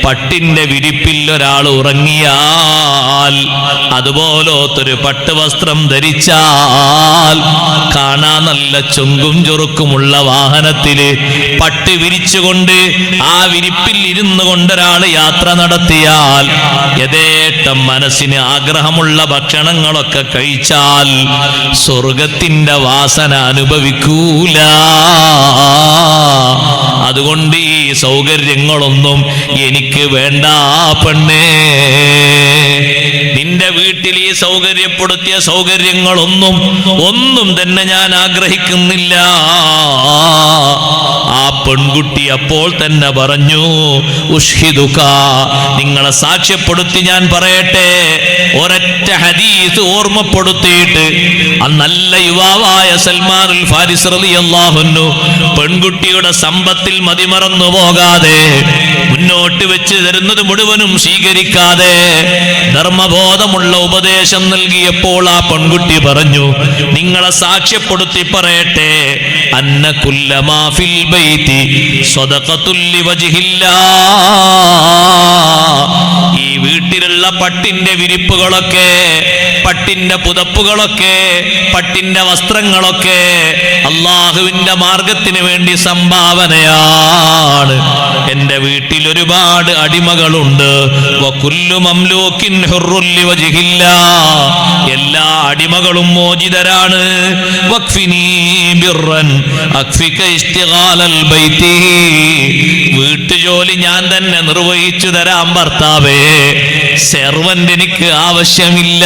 Speaker 1: പട്ടിന്റെ വിരിപ്പിൽ ഒരാൾ ഉറങ്ങിയാൽ, അതുപോലത്തൊരു പട്ടുവസ്ത്രം ധരിച്ചാൽ, കാണാൻ നല്ല ചുങ്കും ചുറുക്കുമുള്ള വാഹനത്തില് പട്ട് വിരിച്ചുകൊണ്ട് ആ വിരിപ്പിൽ ഇരുന്നു കൊണ്ടൊരാൾ യാത്ര നടത്തിയാൽ, യഥേഷ്ടം മനസ്സിന് ആഗ്രഹമുള്ള ഭക്ഷണങ്ങളൊക്കെ കഴിച്ചാൽ സ്വർഗത്തിന്റെ വാസന അനുഭവിക്കൂല. അതുകൊണ്ട് ഈ സൗകര്യങ്ങളൊന്നും എനിക്ക് വേണ്ട പെണ്ണേ. നിന്റെ വീട്ടിൽ ഈ സൗകര്യപ്പെടുത്തിയ സൗകര്യങ്ങളൊന്നും തന്നെ ഞാൻ ആഗ്രഹിക്കുന്നില്ല. ആ പെൺകുട്ടി അപ്പോൾ തന്നെ പറഞ്ഞു, ഉഷ്ഹിദുക, നിങ്ങളെ സാക്ഷ്യപ്പെടുത്തി ഞാൻ പറയട്ടെ. ഒരൊറ്റ ഹദീസ് ഓർമ്മപ്പെടുത്തിയിട്ട് ആ നല്ല യുവാവായ സൽമാനുൽ ഫാരിസ് റളിയല്ലാഹു അൻഹു പെൺകുട്ടിയുടെ സമ്പത്തിൽ മതിമറന്നു പോകാതെ, മുന്നോട്ട് വെച്ച് തരുന്നത് മുഴുവനും സ്വീകരിക്കാതെ ധർമ്മബോധമുള്ള ഉപദേശം നൽകിയപ്പോൾ ആ പെൺകുട്ടി പറഞ്ഞു, നിങ്ങളെ സാക്ഷ്യപ്പെടുത്തി പറയട്ടെ, അന്ന കുല്ലമാ ഫിൽ ബൈതി സദഖത്തുൽ ലിവജ്ഹില്ലാഹ്. ഈ വീട്ടിലുള്ള പട്ടിന്റെ വിരിപ്പുകളൊക്കെ, പട്ടിന്റെ പുതപ്പുകളൊക്കെ, പട്ടിന്റെ വസ്ത്രങ്ങളൊക്കെ അള്ളാഹുവിന്റെ മാർഗത്തിന് വേണ്ടി സംഭാവനയാണ്. എന്റെ വീട്ടിൽ ഒരുപാട് അടിമകളുണ്ട്. വകുല്ലു മംലൂകിൻ ഹുർറുൻ ലിവജ്ഹില്ലാഹ്. എല്ലാ അടിമകളും മോചിതരാണ്. വഖ്ഫിനീ ബിർറൻ അക്ഫിക ഇസ്തിഗാലൽ ബൈതി. വീട്ടുജോലി ഞാൻ തന്നെ നിർവഹിച്ചു തരാം ഭർത്താവേ, സെർവന്റ് എനിക്ക് ആവശ്യമില്ല.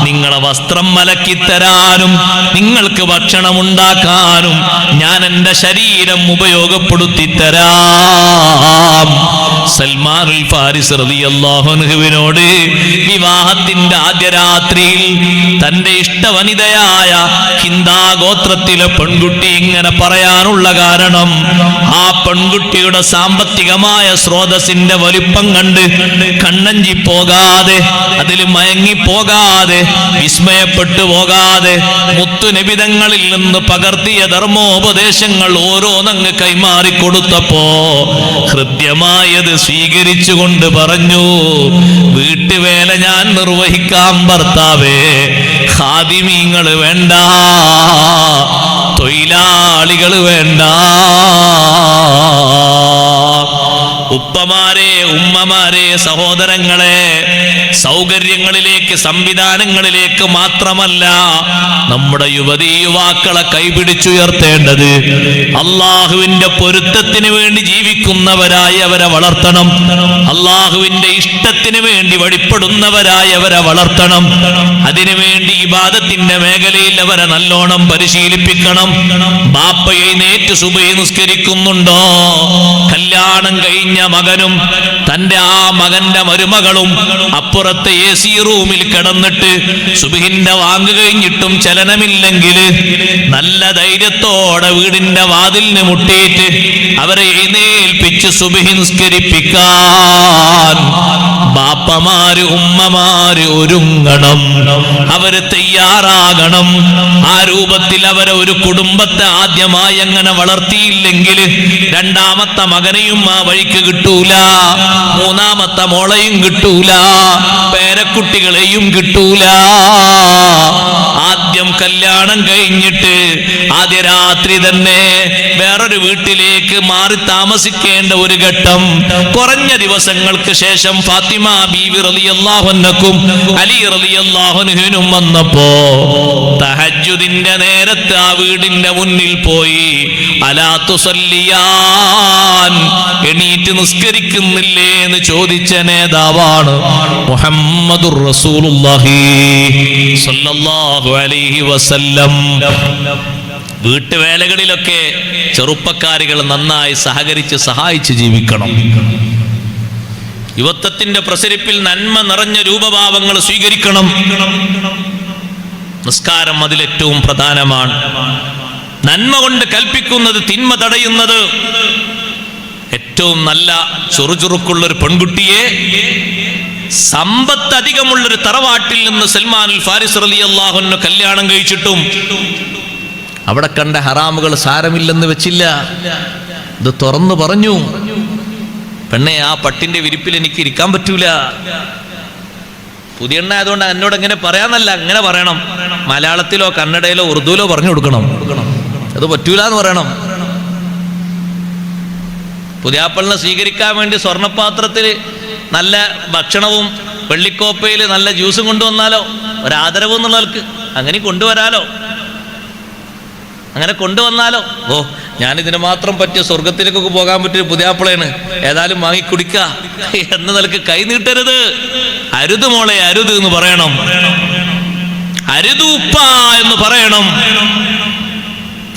Speaker 1: നിങ്ങളെ വസ്ത്രം മലക്കിത്തരാനും നിങ്ങൾക്ക് ഭക്ഷണം ഉണ്ടാക്കാനും ഞാൻ എൻ്റെ ശരീരം ഉപയോഗപ്പെടുത്തി തരാം. സൽമാനുൽ ഫാരിസ് റളിയല്ലാഹു അൻഹുവിനോട് വിവാഹത്തിന്റെ ആദ്യ രാത്രിയിൽ തന്റെ ഇഷ്ടവനിതയായ ഹിന്ദാ ഗോത്രത്തിലെ പെൺകുട്ടി ഇങ്ങനെ പറയാനുള്ള കാരണം, ആ പെൺകുട്ടിയുടെ സാമ്പത്തികമായ സ്രോതസ്സിന്റെ വലിപ്പം കണ്ട് കണ്ണഞ്ചി പോകാതെ, അതിൽ മയങ്ങിപ്പോകാതെ, വിസ്മയപ്പെട്ടു പോകാതെ, മുത്തുനബിതങ്ങളിൽ നിന്ന് പകർത്തിയ ധർമ്മോപദേശങ്ങൾ ഓരോന്നങ്ങ് കൈമാറിക്കൊടുത്തപ്പോ ഹൃദ്യമായത് സ്വീകരിച്ചുകൊണ്ട് പറഞ്ഞു, വീട്ടുവേല ഞാൻ നിർവഹിക്കാം ഭർത്താവേ, ഖാദിമീങ്ങൾ വേണ്ട, തൊഴിലാളികൾ വേണ്ട. ഉപ്പമാരെ, ഉമ്മമാരെ, സഹോദരങ്ങളെ, സൗകര്യങ്ങളിലേക്ക്, സംവിധാനങ്ങളിലേക്ക് മാത്രമല്ല നമ്മുടെ യുവതീ യുവാക്കളെ കൈപിടിച്ചുയർത്തേണ്ടത് അള്ളാഹുവിന്റെ പൊരുത്തത്തിന് വേണ്ടി ജീവിക്കുന്നവരായി അവരെ വളർത്തണം. അള്ളാഹുവിന്റെ ഇഷ്ടത്തിന് വേണ്ടി വഴിപ്പെടുന്നവരായി അവരെ വളർത്തണം. അതിനുവേണ്ടി ഇബാദത്തിന്റെ മേഖലയിൽ അവരെ നല്ലോണം പരിശീലിപ്പിക്കണം. ബാപ്പ എഴുന്നേറ്റ് സുബഹി നിസ്കരിക്കുന്നുണ്ടോ? കല്യാണം കഴിഞ്ഞ മകനും തന്റെ ആ മകന്റെ മരുമകളും അപ്പുറത്തെ AC റൂമിൽ കിടന്നിട്ട് സുബഹിന്റെ വാങ്ങ് കഴിഞ്ഞിട്ടും ചലനമില്ലെങ്കിൽ നല്ല ധൈര്യത്തോടെ വീടിന്റെ വാതിലിന് മുട്ടിയിട്ട് അവരെ എഴുന്നേൽപ്പിച്ച് സുബഹി നിസ്കരിപ്പിക്കാൻ ബാപ്പമാര്, ഉമ്മമാര് ഒരുങ്ങണം. അവര് തയ്യാറാകണം. ആ രൂപത്തിൽ അവരെ ഒരു കുടുംബത്തെ ആദ്യമായി അങ്ങനെ വളർത്തിയില്ലെങ്കിൽ രണ്ടാമത്തെ മകനെയും ആ വഴിക്ക് കിട്ടൂല, മൂന്നാമത്തെ മോളെയും കിട്ടൂല, പേരക്കുട്ടികളെയും കിട്ടൂല. ആദ്യം കല്യാണം കഴിഞ്ഞിട്ട് ആദ്യ രാത്രി തന്നെ വേറൊരു വീട്ടിലേക്ക് മാറി താമസിക്കേണ്ട ഒരു ഘട്ടം കുറഞ്ഞ ദിവസങ്ങൾക്ക് ശേഷം ഫാത്തിമ ബീവി റളിയല്ലാഹു അൻഹക്കും അലി റളിയല്ലാഹു അൻഹുവിനും വന്നപ്പോ തഹജ്ജുദിന്റെ നേരത്ത് ആ വീടിന്റെ മുന്നിൽ പോയി, അലാ തുസല്ലിയാൻ, എണീറ്റ് നിസ്കരിക്കുന്നില്ലേ എന്ന് ചോദിച്ച നേതാവാണ് മുഹമ്മദുർ റസൂലുള്ളാഹി സ്വല്ലല്ലാഹു അലൈഹി വസല്ലം. വീട്ടുവേലകളിലൊക്കെ ചെറുപ്പക്കാരികൾ നന്നായി സഹകരിച്ച് സഹായിച്ച് ജീവിക്കണം. യുവത്വത്തിന്റെ പ്രസരിപ്പിൽ നന്മ നിറഞ്ഞ രൂപഭാവങ്ങൾ സ്വീകരിക്കണം. നിസ്കാരം അതിലേറ്റവും പ്രധാനമാണ്. നന്മ കൊണ്ട് കൽപ്പിക്കുന്നത്, തിന്മ തടയുന്നത്. ഏറ്റവും നല്ല ചുറുചുറുക്കുള്ളൊരു പെൺകുട്ടിയെ സമ്പത്ത് അധികമുള്ളൊരു തറവാട്ടിൽ നിന്ന് സൽമാനുൽ ഫാരിസ് റളിയല്ലാഹു അൻഹു കല്യാണം കഴിച്ചിട്ടും അവിടെ കണ്ട ഹറാമുകൾ സാരമില്ലെന്ന് വെച്ചില്ല. ഇത് തുറന്നു പറഞ്ഞു. പെണ്ണെ, ആ പട്ടിന്റെ വിരിപ്പിൽ എനിക്ക് ഇരിക്കാൻ പറ്റൂല. പുതിയ എണ്ണ ആയതുകൊണ്ട് എന്നോട് എങ്ങനെ പറയാന്നല്ല, അങ്ങനെ പറയണം. മലയാളത്തിലോ കന്നഡയിലോ ഉറുദുവിലോ പറഞ്ഞു കൊടുക്കണം. അത് പറ്റൂല എന്ന് പറയണം. പുതിയാപ്പളിനെ സ്വീകരിക്കാൻ വേണ്ടി സ്വർണ്ണപാത്രത്തിൽ നല്ല ഭക്ഷണവും വെള്ളിക്കോപ്പയിൽ നല്ല ജ്യൂസും കൊണ്ടുവന്നാലോ, ഒരാദരവ് എന്നുള്ളവർക്ക് അങ്ങനെ കൊണ്ടുവരാലോ. അങ്ങനെ കൊണ്ടുവന്നാലോ, ഓ ഞാനിതിന് മാത്രം പറ്റിയ സ്വർഗത്തിലേക്കൊക്കെ പോകാൻ പറ്റിയ പുതിയാപ്പിളയാണ്, ഏതായാലും വാങ്ങി കുടിക്ക എന്ന നിലക്ക് കൈ നീട്ടരുത്. അരുത് മോളെ, അരുത് എന്ന് പറയണം. അരുത് ഉപ്പ എന്ന് പറയണം.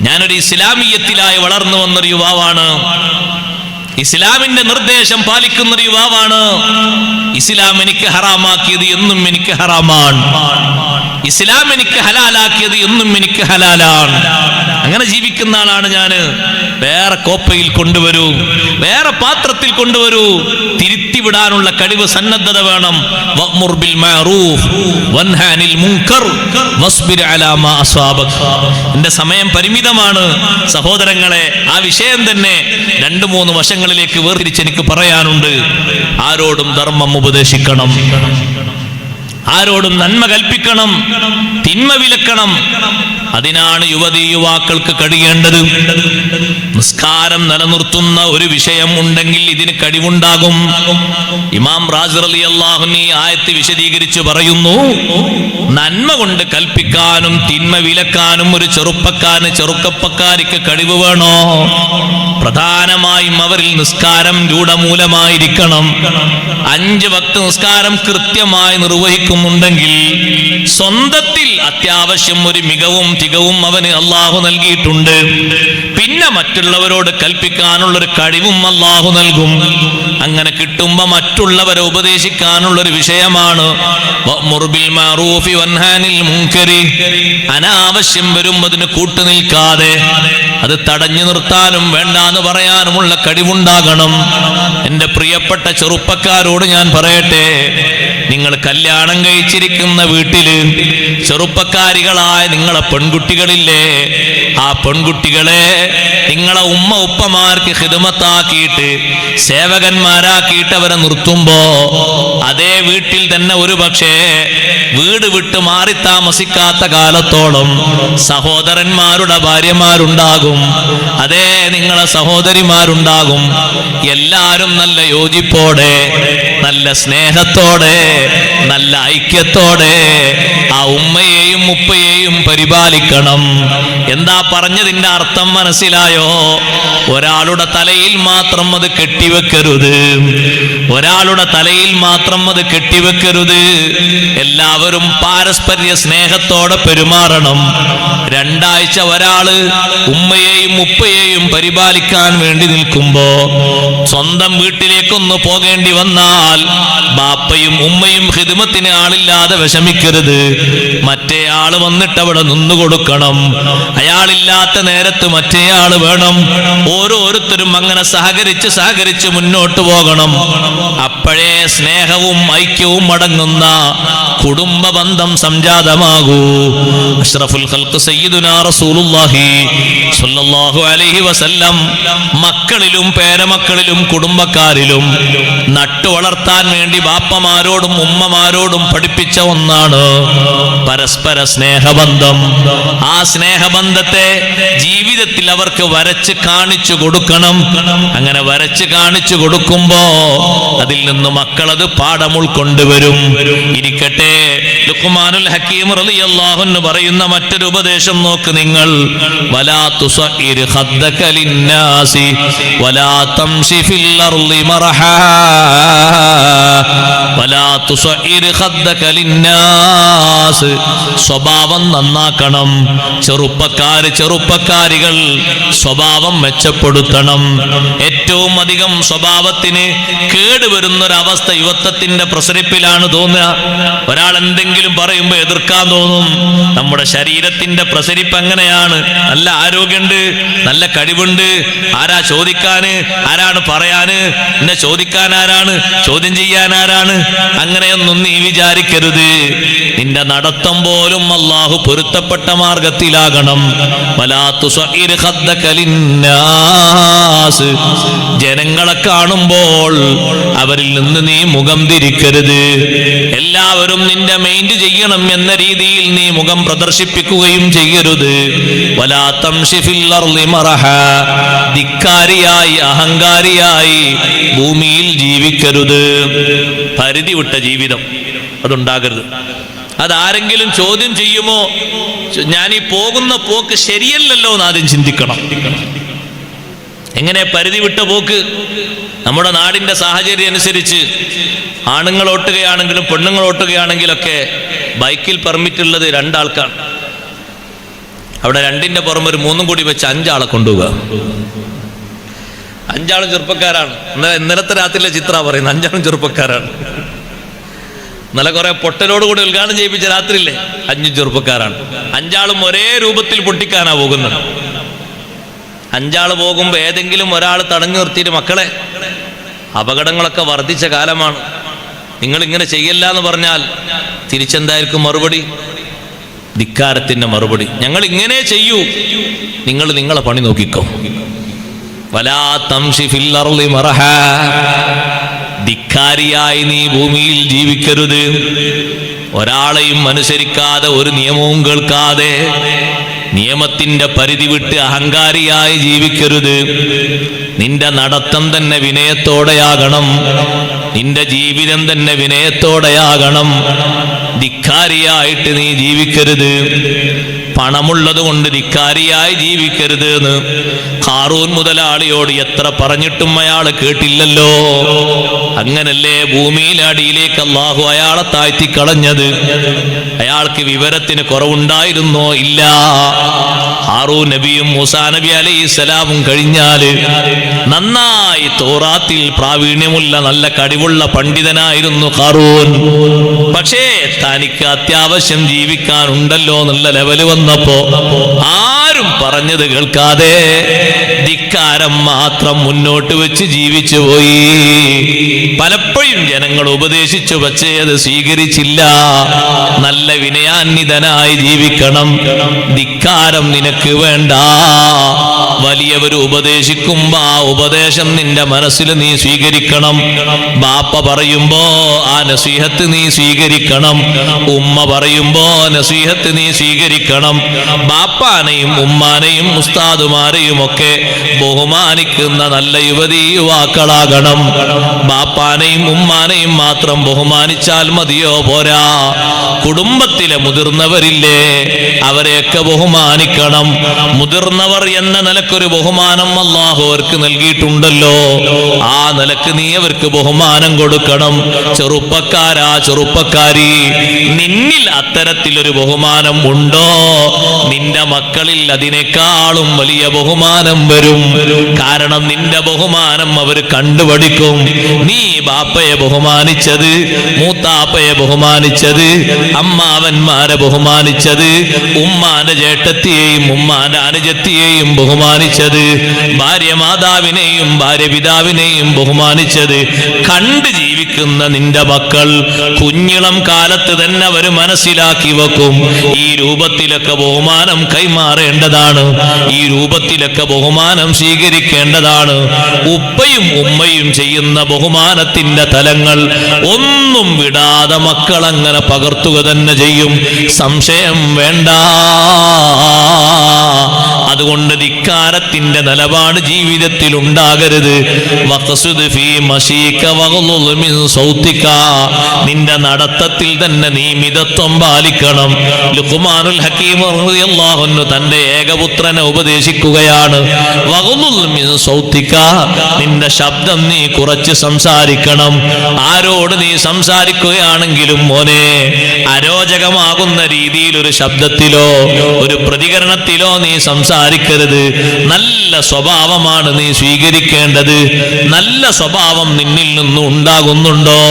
Speaker 1: ഞാനൊരു ഇസ്ലാമീയത്തിലായി വളർന്നു വന്നൊരു യുവാവാണ്. ഇസ്ലാമിന്റെ നിർദ്ദേശം പാലിക്കുന്നൊരു യുവാവാണ്. ഇസ്ലാം എനിക്ക് ഹറാമാക്കിയത് എന്നും എനിക്ക് ഹറാമാണ്. ഇസ്ലാം എനിക്ക് ഹലാലാക്കിയത് എന്നും എനിക്ക് ഹലാലാണ്. അങ്ങനെ ജീവിക്കുന്ന ആളാണ് ഞാന്. വേറെ കോപ്പയിൽ കൊണ്ടുവരൂ, വേറെ പാത്രത്തിൽ കൊണ്ടുവരൂ. തിരുത്തിവിടാനുള്ള കഴിവ്, സന്നദ്ധത വേണം. വഅ്മുർ ബിൽ മഅറൂഫ് വൻഹ അനിൽ മുൻകർ വസ്ബിർ അലാ മാ അസ്വാബക്. എന്റെ സമയം പരിമിതമാണ് സഹോദരങ്ങളെ. ആ വിഷയം തന്നെ 2-3 വശങ്ങളിലേക്ക് വേർതിരിച്ച് എനിക്ക് പറയാനുണ്ട്. ആരോടും ധർമ്മം ഉപദേശിക്കണം, ആരോടും നന്മ കൽപ്പിക്കണം, തിന്മ വിലക്കണം. അതിനാണ് യുവതീ യുവാക്കൾക്ക് കഴിയേണ്ടത്. നിസ്കാരം നിലനിർത്തുന്ന ഒരു വിഷയം ഉണ്ടെങ്കിൽ ഇതിന് കഴിവുണ്ടാകും. ഇമാം റാസി റളിയല്ലാഹു അൻഹു ഈ ആയത്ത് വിശദീകരിച്ച് പറയുന്നു, നന്മ കൊണ്ട് കൽപ്പിക്കാനും തിന്മ വിലക്കാനും ഒരു ചെറുപ്പക്കാരിക്ക് കഴിവ് വേണോ? പ്രധാനമായും അവരിൽ നിസ്കാരം രൂഢമൂലമായിരിക്കണം. 5 വക്ത് നിസ്കാരം കൃത്യമായി നിർവഹിക്കുന്നുണ്ടെങ്കിൽ സ്വന്തത്തിൽ അത്യാവശ്യം ഒരു മികവും തികവും അവന് അള്ളാഹു നൽകിയിട്ടുണ്ട്. പിന്നെ മറ്റുള്ളവരോട് കൽപ്പിക്കാനുള്ളൊരു കഴിവും അള്ളാഹു നൽകും. അങ്ങനെ കിട്ടുമ്പോ മറ്റുള്ളവരെ ഉപദേശിക്കാനുള്ളൊരു വിഷയമാണ്. വഅ്മുർ ബിൽ മഅറൂഫി വൻഹ അനിൽ മുൻകരി. അനാവശ്യം വരുമ്പോൾ അതിന് കൂട്ടുനിൽക്കാതെ അത് തടഞ്ഞു നിർത്താനും വേണ്ടാന്ന് പറയാനുമുള്ള കഴിവുണ്ടാകണം. എന്റെ പ്രിയപ്പെട്ട ചെറുപ്പക്കാരോട് ഞാൻ പറയട്ടെ, നിങ്ങൾ കല്യാണം കഴിച്ചിരിക്കുന്ന വീട്ടില് ചെറുപ്പക്കാരികളായ നിങ്ങളെ പെൺകുട്ടികളില്ലേ, ആ പെൺകുട്ടികളെ നിങ്ങളെ ഉപ്പമാർക്ക് ഖിദ്മത്താക്കിയിട്ട് സേവകന്മാരാക്കിയിട്ട് അവരെ നിർത്തുമ്പോ അതേ വീട്ടിൽ തന്നെ ഒരു പക്ഷേ വീട് വിട്ട് മാറി താമസിക്കാത്ത കാലത്തോളം സഹോദരന്മാരുടെ ഭാര്യമാരുണ്ടാകും, അതേ നിങ്ങളെ സഹോദരിമാരുണ്ടാകും. എല്ലാരും നല്ല യോജിപ്പോടെ, നല്ല സ്നേഹത്തോടെ, നല്ല ഐക്യത്തോടെ ആ ഉമ്മയെയും ഉപ്പയെയും പരിപാലിക്കണം. എന്താ പറഞ്ഞതിന്റെ അർത്ഥം മനസ്സിലായോ? ഒരാളുടെ തലയിൽ മാത്രം അത് കെട്ടിവെക്കരുത്, ഒരാളുടെ തലയിൽ മാത്രം അത് കെട്ടിവെക്കരുത്. എല്ലാവരും പാരസ്പര്യ സ്നേഹത്തോടെ പെരുമാറണം. 2 ആഴ്ച ഒരാള് ഉമ്മയെയും ഉപ്പയെയും പരിപാലിക്കാൻ വേണ്ടി നിൽക്കുമ്പോ സ്വന്തം വീട്ടിലേക്കൊന്ന് പോകേണ്ടി വന്നാൽ ബാപ്പയും ഉമ്മയും ഖിദ്മത്തിന് ആളില്ലാതെ വിഷമിക്കരുത്. മറ്റേ ആള് വന്നിട്ട് അവിടെ നിന്നു കൊടുക്കണം. അയാളില്ലാത്ത നേരത്ത് മറ്റേ ആള് വേണം. ഓരോരുത്തരും അങ്ങനെ സഹകരിച്ച് മുന്നോട്ട് പോകണം. അപ്പോഴേ സ്നേഹവും ഐക്യവും അടങ്ങുന്ന കുടുംബ ബന്ധം സംജാതമാകൂ. അഷ്റഫുൽ ഖൽഖ് സയ്യിദുനാ റസൂലുള്ളാഹി സ്വല്ലല്ലാഹു അലൈഹി വസല്ലം മക്കളിലും പേരമക്കളിലും കുടുംബക്കാരിലും നട്ടു വളർത്താൻ വേണ്ടി ബാപ്പമാരോടും ഉമ്മമാരോടും പഠിപ്പിച്ച ഒന്നാണ് പരസ്പര സ്നേഹബന്ധം. ആ സ്നേഹബന്ധത്തെ ജീവിതത്തിൽ അവർക്ക് വരച്ച് കാണിച്ചു കൊടുക്കണം. അങ്ങനെ വരച്ച് കാണിച്ചു കൊടുക്കുമ്പോ അതിൽ നിന്ന് മക്കളത് പാഠം ഉൾക്കൊണ്ടുവരും. ഇരിക്കട്ടെ, ലുഖ്മാനുൽ ഹക്കീം റളിയല്ലാഹു അൻഹു പറയുന്ന മറ്റൊരു ഉപദേശം നോക്ക് നിങ്ങൾ. വലാ തുസഇർ ഖദ്ദക ലിന്നാസി വലാ തംശി ഫിൽ അർളി മർഹാ വലാ തുസഇർ ഖദ്ദക ലിന്നാസ്. സ്വഭാവം നന്നാക്കണം. ചെറുപ്പക്കാരികൾ സ്വഭാവം മെച്ചപ്പെടുത്തണം. ഏറ്റവും അധികം സ്വഭാവത്തിന് കേടുവരുന്നൊരവസ്ഥ യുവത്വത്തിന്റെ പ്രസരിപ്പിലാണ് തോന്നുക. ഒരാൾ എന്തെങ്കിലും പറയുമ്പോൾ എതിർക്കാൻ തോന്നും. നമ്മുടെ ശരീരത്തിന്റെ പ്രസരിപ്പ് അങ്ങനെയാണ്. നല്ല ആരോഗ്യമുണ്ട്, നല്ല കഴിവുണ്ട്, ആരാ ചോദിക്കാന്, ആരാണ് പറയാന്, എന്നെ ചോദിക്കാൻ ആരാണ്, ചോദ്യം ചെയ്യാൻ ആരാണ്? അങ്ങനെയൊന്നും നീ വിചാരിക്കരുത്. നിന്റെ നടത്തം പോലും അല്ലാഹു പൊരുത്തപ്പെട്ട മാർഗത്തിലാകണം. വലാ തുസഇർ ഖദ്ദക ലിന്നാസ്, ജനങ്ങളെ കാണുമ്പോൾ അവരിൽ നിന്ന് നീ മുഖം തിരിക്കരുത്. എല്ലാവരും നിന്റെ മൈൻഡ് ചെയ്യണം എന്ന രീതിയിൽ നീ മുഖം പ്രദർശിപ്പിക്കുകയും ചെയ്യരുത്. വലാ തംശി ഫിൽ അർളി മറഹ, ധിക്കാരിയായി അഹങ്കാരിയായി ഭൂമിയിൽ ജീവിക്കരുത്. പരിധി വിട്ട ജീവിതം അതുണ്ടാകരുത്. അതാരെങ്കിലും ചോദ്യം ചെയ്യുമോ, ഞാൻ ഈ പോകുന്ന പോക്ക് ശരിയല്ലല്ലോ എന്ന് ആദ്യം ചിന്തിക്കണം. എങ്ങനെ പരിധി വിട്ട പോക്ക്? നമ്മുടെ നാടിന്റെ സാഹചര്യം അനുസരിച്ച് ആണുങ്ങൾ ഓട്ടുകയാണെങ്കിലും പെണ്ണുങ്ങൾ ഓട്ടുകയാണെങ്കിലൊക്കെ ബൈക്കിൽ പെർമിറ്റ് ഉള്ളത് 2 ആൾക്കാണ്. അവിടെ 2ന്റെ പുറമെ ഒരു 3 കൂടി വെച്ച് 5 ആളെ കൊണ്ടുപോവുക. 5 ആളും ചെറുപ്പക്കാരാണ്. ഇന്നലത്തെ രാത്രിയിലെ ചിത്ര പറയുന്നത് 5 ആളും ചെറുപ്പക്കാരാണ്. ഇന്നലെ കുറെ പൊട്ടലോടുകൂടി ഉദ്ഘാടനം ചെയ്യിപ്പിച്ച രാത്രിയില്ലേ, 5 ചെറുപ്പക്കാരാണ്. 5 ആളും ഒരേ രൂപത്തിൽ പൊട്ടിക്കാനാ പോകുന്നത്. 5 ആള് പോകുമ്പോൾ ഏതെങ്കിലും ഒരാൾ തടഞ്ഞു നിർത്തിയിട്ട്, മക്കളെ അപകടങ്ങളൊക്കെ വർദ്ധിച്ച കാലമാണ്, നിങ്ങൾ ഇങ്ങനെ ചെയ്യല്ല എന്ന് പറഞ്ഞാൽ തിരിച്ചെന്തായിരിക്കും മറുപടി? ധിക്കാരത്തിന്റെ മറുപടി. ഞങ്ങൾ ഇങ്ങനെ ചെയ്യൂ, നിങ്ങൾ നിങ്ങളെ പണി നോക്കിക്കോ. വലാ തംശി ഫിൽ അർളി മറഹ, ധിക്കാരിയായി നീ ഭൂമിയിൽ ജീവിക്കരുത്. ഒരാളെയും അനുസരിക്കാതെ, ഒരു നിയമവും കേൾക്കാതെ, നിയമത്തിന്റെ പരിധി വിട്ട് അഹങ്കാരിയായി ജീവിക്കരുത്. നിന്റെ നടത്തം തന്നെ വിനയത്തോടെയാകണം. നിന്റെ ജീവിതം തന്നെ വിനയത്തോടെയാകണം. ധിക്കാരിയായിട്ട് നീ ജീവിക്കരുത്. പണമുള്ളത് കൊണ്ട് ധിക്കാരിയായി ജീവിക്കരുത് എന്ന് ഖാറൂൻ മുതലാളിയോട് എത്ര പറഞ്ഞിട്ടും അയാൾ കേട്ടില്ലല്ലോ. അങ്ങനല്ലേ ഭൂമിയിലെ അടിയിലേക്ക് അല്ലാഹു അയാളെ താഴ്ത്തിക്കളഞ്ഞത്? അയാൾക്ക് വിവരത്തിന് കുറവുണ്ടായിരുന്നോ? ഇല്ല. ഹാറൂൻ നബിയും മൂസാ നബി അലൈഹിസ്സലാമും കഴിഞ്ഞാല് നന്നായി തൗറാത്തിൽ പ്രാവീണ്യമുള്ള നല്ല കഴിവുള്ള പണ്ഡിതനായിരുന്നു ഖാറൂൻ. പക്ഷേ തനിക്ക് അത്യാവശ്യം ജീവിക്കാനുണ്ടല്ലോ എന്നുള്ള ലെവല് വന്നപ്പോ ആരും പറഞ്ഞത് കേൾക്കാതെ ധിക്കാരം മാത്രം മുന്നോട്ട് വെച്ച് ജീവിച്ചു പോയി. പലപ്പോഴും ജനങ്ങൾ ഉപദേശിച്ചു, പക്ഷേ അത് സ്വീകരിച്ചില്ല. നല്ല വിനയാന്വിതനായി ജീവിക്കണം. ധിക്കാരം നിനക്ക് വേണ്ട. വലിയവർ ഉപദേശിക്കുമ്പോ ആ ഉപദേശം നിന്റെ മനസ്സിൽ നീ സ്വീകരിക്കണം. ബാപ്പ പറയുമ്പോ ആ നസീഹത്ത് നീ സ്വീകരിക്കണം. ഉമ്മ പറയുമ്പോ നസീഹത്ത് നീ സ്വീകരിക്കണം. ബാപ്പാനെയും ഉമ്മാനെയും ഉസ്താദുമാരെയും ഒക്കെ ബഹുമാനിക്കുന്ന നല്ല യുവതി യുവാക്കളാകണം. ബാപ്പാനെയും ഉമ്മാനെയും മാത്രം ബഹുമാനിച്ചാൽ മതിയോ? പോരാ. കുടുംബത്തിലെ മുതിർന്നവരില്ലേ, അവരെയൊക്കെ ബഹുമാനിക്കണം. മുതിർന്നവർ എന്ന നിലക്കൊരു ബഹുമാനം അല്ലാഹു അവർക്ക് നൽകിയിട്ടുണ്ടല്ലോ. ആ നിലക്ക് നീ അവർക്ക് ബഹുമാനം കൊടുക്കണം. ചെറുപ്പക്കാരാ, ചെറുപ്പക്കാരി, നിന്നിൽ അത്തരത്തിലൊരു ബഹുമാനം ഉണ്ടോ? നിന്റെ മക്കളിൽ അതിനേക്കാളും വലിയ ബഹുമാനം വരും. കാരണം നിന്റെ ബഹുമാനം അവർ കണ്ടുപഠിക്കും. നീ ബാപ്പയെ ബഹുമാനിച്ചത്, മൂത്താപ്പയെ ബഹുമാനിച്ചത്, അമ്മാവന്മാരെ ബഹുമാനിച്ചത്, ഉമ്മാന്റെ ചേട്ടത്തിയെയും ഉമ്മാന്റെ അനുജത്തിയെയും ബഹുമാനിച്ചത്, ഭാര്യ മാതാവിനെയും ഭാര്യ പിതാവിനെയും ബഹുമാനിച്ചത് കണ്ട് ജീവിക്കുന്ന നിന്റെ മക്കൾ കുഞ്ഞിളം കാലത്ത് തന്നെ അവർ മനസ്സിലാക്കി വെക്കും. ഈ രൂപത്തിലൊക്കെ ബഹുമാനം കൈമാറേണ്ടതാണ്. ഈ രൂപത്തിലൊക്കെ ബഹുമാനം സ്വീകരിക്കേണ്ടതാണ്. ഉപ്പയും ഉമ്മയും ചെയ്യുന്ന ബഹുമാനത്തിന്റെ തലങ്ങൾ ഒന്നും വിടാതെ മക്കൾ അങ്ങനെ പകർത്തുക തന്നെ ചെയ്യും. സംശയം വേണ്ട. അതുകൊണ്ട് ധിക്കാരത്തിന്റെ നിലപാട് ജീവിതത്തിൽ ഉണ്ടാകരുത്. നിന്റെ നടത്തത്തിൽ തന്നെ നീ മിതത്വം പാലിക്കണം. ലുഖ്മാനുൽ ഹക്കീം റളിയല്ലാഹു അൻഹു തന്റെ ഏകപുത്രനെ ഉപദേശിക്കുകയാണ്. വഗ്ളുൽ മിൻ സൗതിക, നിന്റെ ശബ്ദം നീ കുറച്ച് സംസാരിക്കണം. ആരോട് നീ സംസാരിക്കുകയാണെങ്കിലും മോനെ, അരോചകമാകുന്ന രീതിയിൽ ഒരു ശബ്ദത്തിലോ ഒരു പ്രതികരണത്തിലോ നീ സംസാരിക്കരുത്. നല്ല സ്വഭാവമാണ് നീ സ്വീകരിക്കേണ്ടത്. നല്ല സ്വഭാവം നിന്നിൽ നിന്ന് ഉണ്ടാകുന്നുണ്ടോ?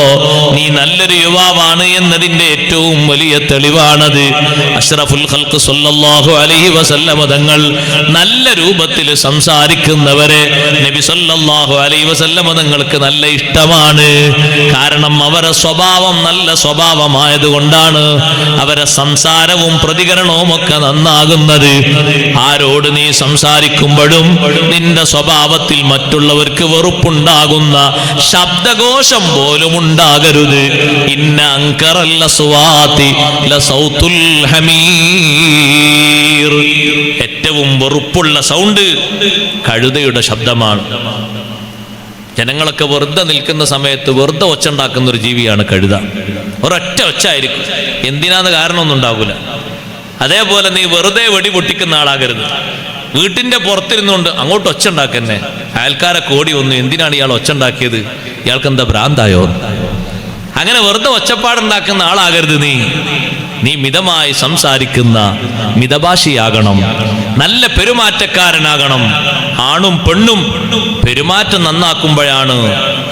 Speaker 1: നീ നല്ലൊരു യുവാവാണ് എന്നതിന്റെ ഏറ്റവും വലിയ തെളിവാണത്. അഷ്റഫുൽ ഖൽഖ് സല്ലല്ലാഹു അലൈഹി വസല്ലമ തങ്ങൾ നല്ല രൂപത്തിൽ സംസാരിക്കുന്നവരെ നബി സല്ലല്ലാഹു അലൈഹി വസല്ലമ തങ്ങൾക്ക് നല്ല ഇഷ്ടമാണ്. കാരണം അവരെ സ്വഭാവം നല്ല സ്വഭാവമായതുകൊണ്ടാണ് അവരെ സംസാരവും പ്രതികരണവും ഒക്കെ നന്നാകുന്നത്. ആരോട് നീ സംസാരിക്കുമ്പോഴും നിന്റെ സ്വഭാവത്തിൽ മറ്റുള്ളവർക്ക് വെറുപ്പുണ്ടാകുന്ന ശബ്ദഘോഷം പോലും ഉണ്ടാകരുത്. ഇന്ന അൻകറൽ അസ്വാതി ലസൗതുൽ ഹമീർ, ഏറ്റവും വെറുപ്പുള്ള സൗണ്ട് കഴുതയുടെ ശബ്ദമാണ്. ജനങ്ങളൊക്കെ വെറുതെ നിൽക്കുന്ന സമയത്ത് വെറുതെ ഒച്ച ഉണ്ടാക്കുന്ന ഒരു ജീവിയാണ് കഴുത. ഒരൊറ്റ ഒച്ച ആയിരിക്കും, എന്തിനാന്ന് കാരണമൊന്നും ഉണ്ടാവില്ല. അതേപോലെ നീ വെറുതെ വെടി പൊട്ടിക്കുന്ന ആളാകരുത്. വീട്ടിന്റെ പുറത്തിരുന്നുകൊണ്ട് അങ്ങോട്ട് ഒച്ച ഉണ്ടാക്കന്നെ. അയൽക്കാരെ കോടി വന്നു, എന്തിനാണ് ഇയാൾ ഒച്ച ഉണ്ടാക്കിയത്, ഇയാൾക്ക് എന്താ ഭ്രാന്തായോ? അങ്ങനെ വെറുതെ ഒച്ചപ്പാടുണ്ടാക്കുന്ന ആളാകരുത് നീ. നീ മിതമായി സംസാരിക്കുന്ന മിതഭാഷിയാകണം. നല്ല പെരുമാറ്റക്കാരനാകണം. ആണും പെണ്ണും പെരുമാറ്റം നന്നാക്കുമ്പോഴാണ്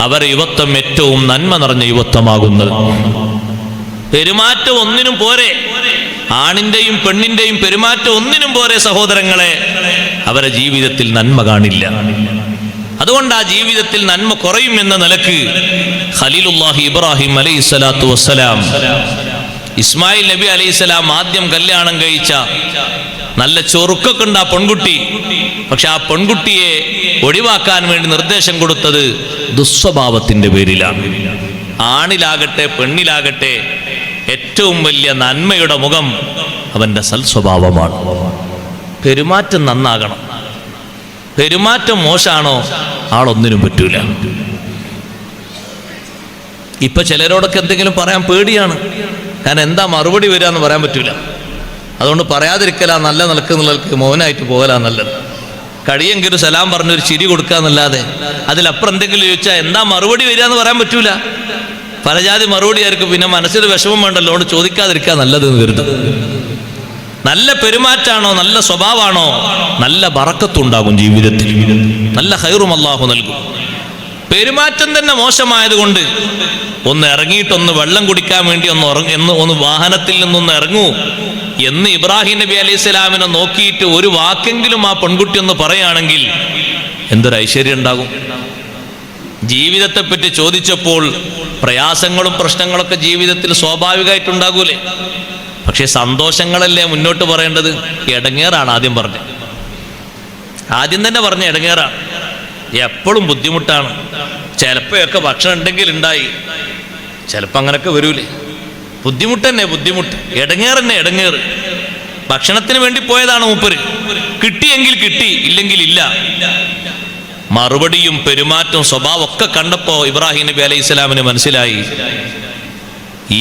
Speaker 1: അവരെ യുവത്വം ഏറ്റവും നന്മ നിറഞ്ഞ യുവത്വമാകുന്നത്. പെരുമാറ്റം ഒന്നിനും പോരെ, ആണിന്റെയും പെണ്ണിന്റെയും പെരുമാറ്റം ഒന്നിനും പോരെ സഹോദരങ്ങളെ. അവരെ ജീവിതത്തിൽ നന്മ കാണില്ല. അതുകൊണ്ട് ആ ജീവിതത്തിൽ നന്മ കുറയും എന്ന നിലക്ക് ഖലീലുല്ലാഹി ഇബ്രാഹിം അലൈഹിസ്സലാത്തു വസ്സലാം, ഇസ്മായിൽ നബി അലൈഹിസ്സലാം ആദ്യം കല്യാണം കഴിച്ച നല്ല ചൊറുക്കൊക്കെ ഉണ്ട് ആ പെൺകുട്ടി. പക്ഷെ ആ പെൺകുട്ടിയെ ഒഴിവാക്കാൻ വേണ്ടി നിർദ്ദേശം കൊടുത്തത് ദുസ്വഭാവത്തിന്റെ പേരിലാണ്. ആണിലാകട്ടെ പെണ്ണിലാകട്ടെ ഏറ്റവും വലിയ നന്മയുടെ മുഖം അവന്റെ സൽസ്വഭാവമാണ്. പെരുമാറ്റം നന്നാകണം. പെരുമാറ്റം മോശാണോ ആളൊന്നിനും പറ്റൂല. ഇപ്പൊ ചിലരോടൊക്കെ എന്തെങ്കിലും പറയാൻ പേടിയാണ്. കാരണം എന്താ മറുപടി വരിക എന്ന് പറയാൻ പറ്റൂല. അതുകൊണ്ട് പറയാതിരിക്കലാ നല്ല നിൽക്കുന്നുള്ളവർക്ക് മൗനായിട്ട് പോകലാ നല്ലത്. കഴിയെങ്കിലും സലാം പറഞ്ഞൊരു ചിരി കൊടുക്കാന്നല്ലാതെ അതിലപ്പുറം എന്തെങ്കിലും ചോദിച്ചാൽ എന്താ മറുപടി വരിക എന്ന് പറയാൻ പറ്റൂല. പലജാതി മറുപടി ആയിരിക്കും. പിന്നെ മനസ്സിൽ വിഷമം വേണ്ടല്ലോ, അതുകൊണ്ട് ചോദിക്കാതിരിക്കുക നല്ലതെന്ന് കരുതും. നല്ല പെരുമാറ്റാണോ, നല്ല സ്വഭാവമാണോ, നല്ല ബറക്കത്തുണ്ടാകും ജീവിതത്തിൽ, നല്ല ഖൈറും അല്ലാഹു നൽകും. പെരുമാറ്റം തന്നെ മോശമായതുകൊണ്ട് ഒന്ന് ഇറങ്ങിയിട്ടൊന്ന് വെള്ളം കുടിക്കാൻ വേണ്ടി ഒന്ന് വാഹനത്തിൽ നിന്നൊന്ന് ഇറങ്ങൂ എന്ന് ഇബ്രാഹിം നബി അലൈഹി സ്വലാമിനെ നോക്കിയിട്ട് ഒരു വാക്കെങ്കിലും ആ പെൺകുട്ടി ഒന്ന് പറയുകയാണെങ്കിൽ എന്തൊരു ഐശ്വര്യം ഉണ്ടാകും. ജീവിതത്തെപ്പറ്റി ചോദിച്ചപ്പോൾ പ്രയാസങ്ങളും പ്രശ്നങ്ങളൊക്കെ ജീവിതത്തിൽ സ്വാഭാവികമായിട്ടുണ്ടാകൂലേ. പക്ഷെ സന്തോഷങ്ങളല്ലേ മുന്നോട്ട് പറയേണ്ടത്. ഇടങ്ങേറാണ് ആദ്യം പറഞ്ഞത്. ആദ്യം തന്നെ പറഞ്ഞ ഇടങ്ങേറാണ്. എപ്പോഴും ബുദ്ധിമുട്ടാണ്. ചിലപ്പോഴൊക്കെ ഭക്ഷണം ഉണ്ടെങ്കിൽ ഉണ്ടായി, ചിലപ്പോൾ അങ്ങനെയൊക്കെ വരൂലേ. ബുദ്ധിമുട്ട് തന്നെ ബുദ്ധിമുട്ട്, ഇടങ്ങേറ് തന്നെ ഇടങ്ങേറ്. ഭക്ഷണത്തിന് വേണ്ടി പോയതാണ് മൂപ്പര്. കിട്ടിയെങ്കിൽ കിട്ടി, ഇല്ലെങ്കിൽ ഇല്ല. മറുപടിയും പെരുമാറ്റവും സ്വഭാവമൊക്കെ കണ്ടപ്പോ ഇബ്രാഹിം നബി അലൈഹി സ്വലാമിന് മനസ്സിലായി,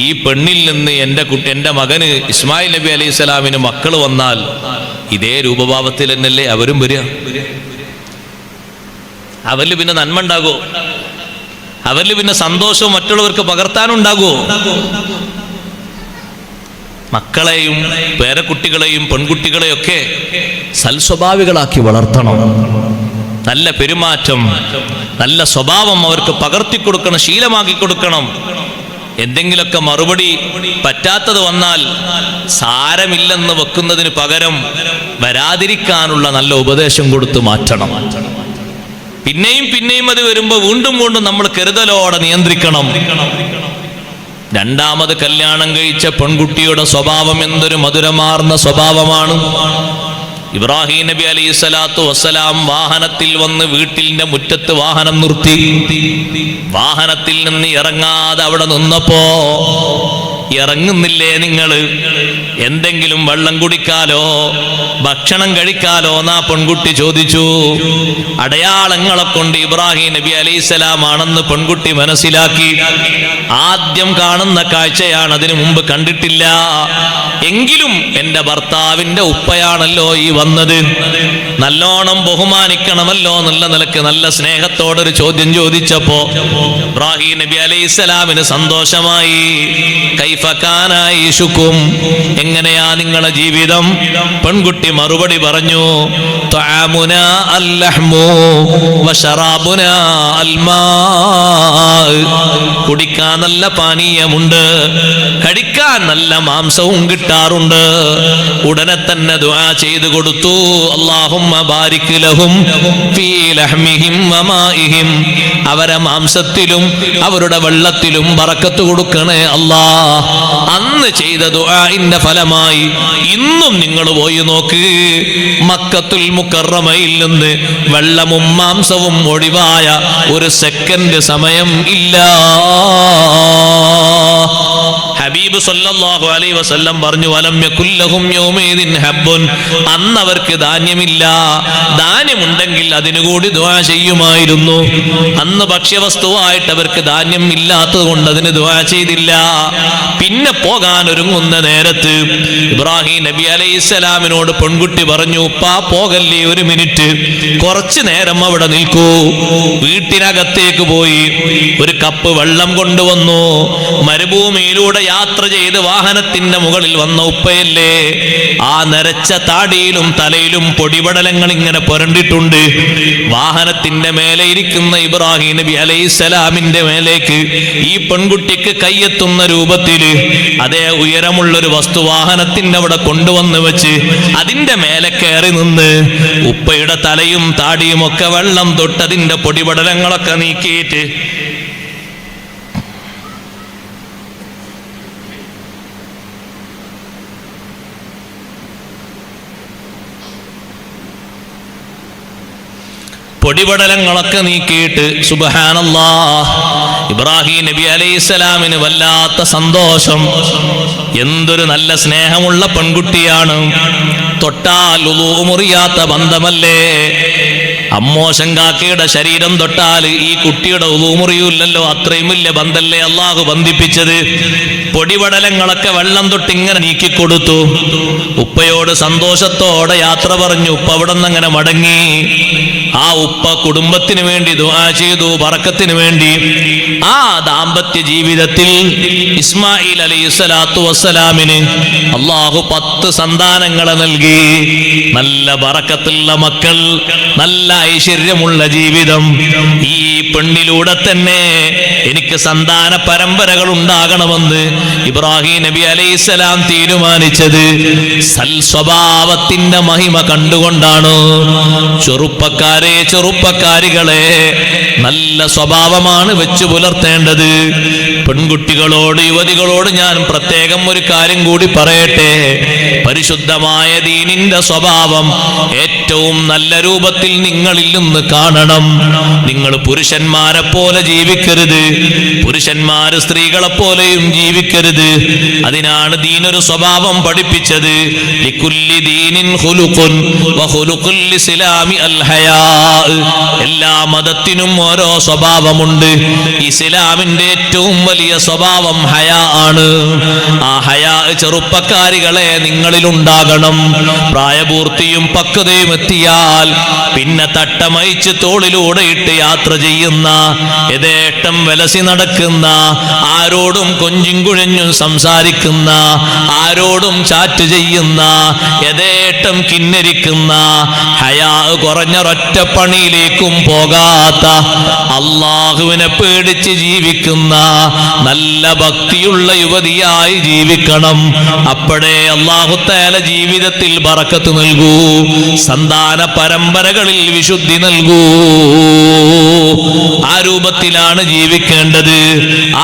Speaker 1: ഈ പെണ്ണിൽ നിന്ന് എൻ്റെ മകന് ഇസ്മായിൽ നബി അലൈഹി സ്വലാമിന് മക്കൾ വന്നാൽ ഇതേ രൂപഭാവത്തിൽ തന്നെയല്ലേ അവരും വരിക. അവരിൽ പിന്നെ നന്മ ഉണ്ടാകുമോ? അവരിൽ പിന്നെ സന്തോഷവും മറ്റുള്ളവർക്ക് പകർത്താനുണ്ടാകുമോ? മക്കളെയും പേരക്കുട്ടികളെയും പെൺകുട്ടികളെയൊക്കെ സൽസ്വഭാവികളാക്കി വളർത്തണം. നല്ല പെരുമാറ്റം, നല്ല സ്വഭാവം അവർക്ക് പകർത്തിക്കൊടുക്കണം, ശീലമാക്കി കൊടുക്കണം. എന്തെങ്കിലുമൊക്കെ മറുപടി പറ്റാത്തത് വന്നാൽ സാരമില്ലെന്ന് വെക്കുന്നതിന് പകരം വരാതിരിക്കാനുള്ള നല്ല ഉപദേശം കൊടുത്ത് മാറ്റണം. പിന്നെയും പിന്നെയും അത് വരുമ്പോൾ വീണ്ടും വീണ്ടും നമ്മൾ കരുതലോടെ നിയന്ത്രിക്കണം. രണ്ടാമത് കല്യാണം കഴിച്ച പെൺകുട്ടിയുടെ സ്വഭാവം എന്തൊരു മധുരമാർന്ന സ്വഭാവമാണ്. ഇബ്രാഹിം നബി അലൈഹി സ്വലാത്തു വസ്സലാം വാഹനത്തിൽ വന്ന് വീട്ടിന്റെ മുറ്റത്ത് വാഹനം നിർത്തി. വാഹനത്തിൽ നിന്ന് ഇറങ്ങാതെ അവിടെ നിന്നപ്പോ ഇറങ്ങുന്നില്ലേ നിങ്ങൾ? എന്തെങ്കിലും വെള്ളം കുടിക്കാലോ ഭക്ഷണം കഴിക്കാലോ എന്നാ പെൺകുട്ടി ചോദിച്ചു. അടയാളങ്ങളെ കൊണ്ട് ഇബ്രാഹിം നബി അലൈഹിസ്സലാം ആണെന്ന് പെൺകുട്ടി മനസ്സിലാക്കി. ആദ്യം കാണുന്ന കാഴ്ചയാണ്, അതിനു മുമ്പ് കണ്ടിട്ടില്ല. എങ്കിലും എന്റെ ഭർത്താവിന്റെ ഉപ്പയാണല്ലോ ഈ വന്നത്, നല്ലോണം ബഹുമാനിക്കണമല്ലോ എന്നുള്ള നിലക്ക് നല്ല സ്നേഹത്തോടൊരു ചോദ്യം ചോദിച്ചപ്പോ ഇബ്രാഹിം നബി അലൈഹിസ്സലാമിന് സന്തോഷമായി. കൈഫ കാന ഈശുക്കും, എങ്ങനെയാ നിങ്ങളെ ജീവിതം? പെൺകുട്ടി മറുപടി പറഞ്ഞു, തഅമുനാ അൽലഹ്മു വശറാബുനാ അൽമാ. കുടിക്കാൻ നല്ല പാനീയമുണ്ട്, കഴിക്കാൻ നല്ല മാംസവും കിട്ടാറുണ്ട്. ഉടനെ തന്നെ ദുആ ചെയ്തു കൊടുത്തു, അല്ലാഹുമ്മ ബാരിക് ലഹും ഫീ ലഹ്മിഹിം വമാഇഹിം, അവരെ മാംസത്തിലും അവരുടെ വെള്ളത്തിലും ബറക്കത്ത് കൊടുക്കണേ അല്ലാഹ്. അന്ന് ചെയ്ത ദുആഇന്റെ ഫലമായി ഇന്നും നിങ്ങൾ പോയി നോക്ക്, മക്കത്തുൽ മുക്കറമയിൽ നിന്ന് വെള്ളവും മാംസവും ഒഴിവായ ഒരു സെക്കൻഡ് സമയം ഇല്ല. ഹബീബ് സല്ലല്ലാഹു അലൈഹി വസല്ലം പറഞ്ഞു, വലം യകുൽ ലഹും യൗമൈദിൻ ഹബ്ബുൻ, അന്ന് അവർക്ക് ധാന്യമില്ല. ധാന്യമുണ്ടെങ്കിൽ അതിനുകൂടി ദുആ ചെയ്യുമായിരുന്നു. അന്ന് ഭക്ഷ്യവസ്തുവായിട്ട് അവർക്ക് ധാന്യം ഇല്ലാത്തത് കൊണ്ട് അതിന് ദുആ ചെയ്തില്ല. പിന്നെ പോകാൻ ഒരുങ്ങുന്ന നേരത്ത് ഇബ്രാഹിം നബി അലൈഹിസ്സലാമിനോട് പെൺകുട്ടി പറഞ്ഞു, ഉപ്പാ പോകല്ലേ, ഒരു മിനിറ്റ്, കുറച്ചു നേരം അവിടെ നിൽക്കൂ. വീട്ടിനകത്തേക്ക് പോയി ഒരു കപ്പ് വെള്ളം കൊണ്ടുവന്നു. മരുഭൂമിയിലൂടെ യാത്ര ചെയ്ത് വാഹനത്തിന്റെ മുകളിൽ വന്ന ഉപ്പയല്ലേ, ആ നരച്ച താടിയിലും തലയിലും പൊടിപടലങ്ങൾ ഇങ്ങനെ പുരണ്ടിട്ടുണ്ട്. വാഹനത്തിന്റെ മേലെ ഇരിക്കുന്ന ഇബ്രാഹിം നബി അലൈഹിസ്സലാമിന്റെ മേലേക്ക് ഈ പെൺകുട്ടിക്ക് കയ്യെത്തുന്ന രൂപത്തില് അതേ ഉയരമുള്ളൊരു വസ്തു വാഹനത്തിന്റെ അവിടെ കൊണ്ടുവന്ന് വെച്ച് അതിന്റെ മേലെ കയറി നിന്ന് ഉപ്പയുടെ തലയും താടിയും ഒക്കെ വെള്ളം തൊട്ടതിന്റെ പൊടിപടലങ്ങളൊക്കെ നീക്കിയിട്ട് പൊടിപടലങ്ങളൊക്കെ നീക്കിയിട്ട് സുബ്ഹാനല്ലാഹ്, ഇബ്രാഹിം നബി അലൈഹിസ്സലാമിന് വല്ലാത്ത സന്തോഷം. എന്തൊരു നല്ല സ്നേഹമുള്ള പെൺകുട്ടിയാണ്. തൊട്ടാൽ ഉളൂ മുറിയാത്ത ബന്ധമല്ലേ. അമ്മോശങ്കാക്കയുടെ ശരീരം തൊട്ടാൽ ഈ കുട്ടിയുടെ ഉളൂ മുറിയില്ലല്ലോ, അത്രയും വലിയ ബന്ധല്ലേ അള്ളാഹു ബന്ധിപ്പിച്ചത്. പൊടിപടലങ്ങളൊക്കെ വെള്ളം തൊട്ട് ഇങ്ങനെ നീക്കിക്കൊടുത്തു. ഉപ്പയോട് സന്തോഷത്തോടെ യാത്ര പറഞ്ഞു. ഉപ്പ അവിടെ നിന്ന് അങ്ങനെ മടങ്ങി. ആ ഉപ്പ കുടുംബത്തിന് വേണ്ടി ദുആ ചെയ്തു, ബറക്കത്തിന് വേണ്ടി. ആ ദാമ്പത്യ ജീവിതത്തിൽ ഇസ്മായിൽ അലൈഹിസ്സലാത്തു വസ്സലാമിന് അള്ളാഹു 10 സന്താനങ്ങളെ നൽകി. നല്ല ബറക്കത്തുള്ള മക്കൾ, നല്ല ഐശ്വര്യമുള്ള ജീവിതം. ഈ പെണ്ണിലൂടെ തന്നെ എനിക്ക് സന്താന പരമ്പരകൾ ഉണ്ടാകണമെന്ന് ഇബ്രാഹിം നബി അലൈഹിസ്സലാം തീരുമാനിച്ചത് സൽ സ്വഭാവത്തിന്റെ മഹിമ കണ്ടുകൊണ്ടാണ്. ചെറുപ്പക്കാരികളെ, നല്ല സ്വഭാവമാണ് വെച്ചു പുലർത്തേണ്ടത്. പെൺകുട്ടികളോട്, യുവതികളോട് ഞാൻ പ്രത്യേകം ഒരു കാര്യം കൂടി പറയട്ടെ. പരിശുദ്ധമായ ദീനിന്റെ സ്വഭാവം ഏറ്റവും നല്ല രൂപത്തിൽ നിങ്ങളിൽ നിന്ന് കാണണം. നിങ്ങൾ പുരുഷന്മാരെ പോലെ ജീവിക്കരുത്, പുരുഷന്മാര് സ്ത്രീകളെ പോലെയും ജീവിക്കരുത്. അതിനാണ് ദീനൊരു സ്വഭാവം പഠിപ്പിച്ചത്. ലികുല്ലി ദീനിൻ ഖുലുഖുൻ വഖുലുഖുൽ ഇസ്ലാമി അൽ ഹയാ. എല്ലാ മതത്തിനും ഓരോ സ്വഭാവമുണ്ട്. ഇസ്ലാമിന്റെ ഏറ്റവും വലിയ സ്വഭാവം ഹയാ ആണ്. ആ ഹയാ ചെറുപ്പക്കാരികളെ നിങ്ങളിലുണ്ടാകണം. പ്രായപൂർത്തിയും പക്വതയും എത്തിയാൽ പിന്നെ തട്ടമയിച്ച് തോളിലൂടെ ഇട്ട് യാത്ര ചെയ്യുന്ന, യഥേഷ്ടം വിലസി നടക്കുന്ന, ആരോടും കൊഞ്ചും കുഴഞ്ഞും സംസാരിക്കുന്ന, ആരോടും ചാറ്റ് ചെയ്യുന്ന, യഥേഷ്ടം കിന്നരിക്കുന്ന, ഹയാ കുറഞ്ഞൊരൊറ്റ പണിയിലേക്കും പോകാത്ത, അള്ളാഹുവിനെ പേടിച്ച് ജീവിക്കുന്ന നല്ല ഭക്തിയുള്ള യുവതിയായി ജീവിക്കണം. അപ്പോഴേ അല്ലാഹു തആല ജീവിതത്തിൽ ബറക്കത്ത് നൽകൂ. സന്താന പരമ്പരകളിൽ വിശുദ്ധി നൽകൂ. ആ രൂപത്തിലാണ് ജീവിക്കേണ്ടത്.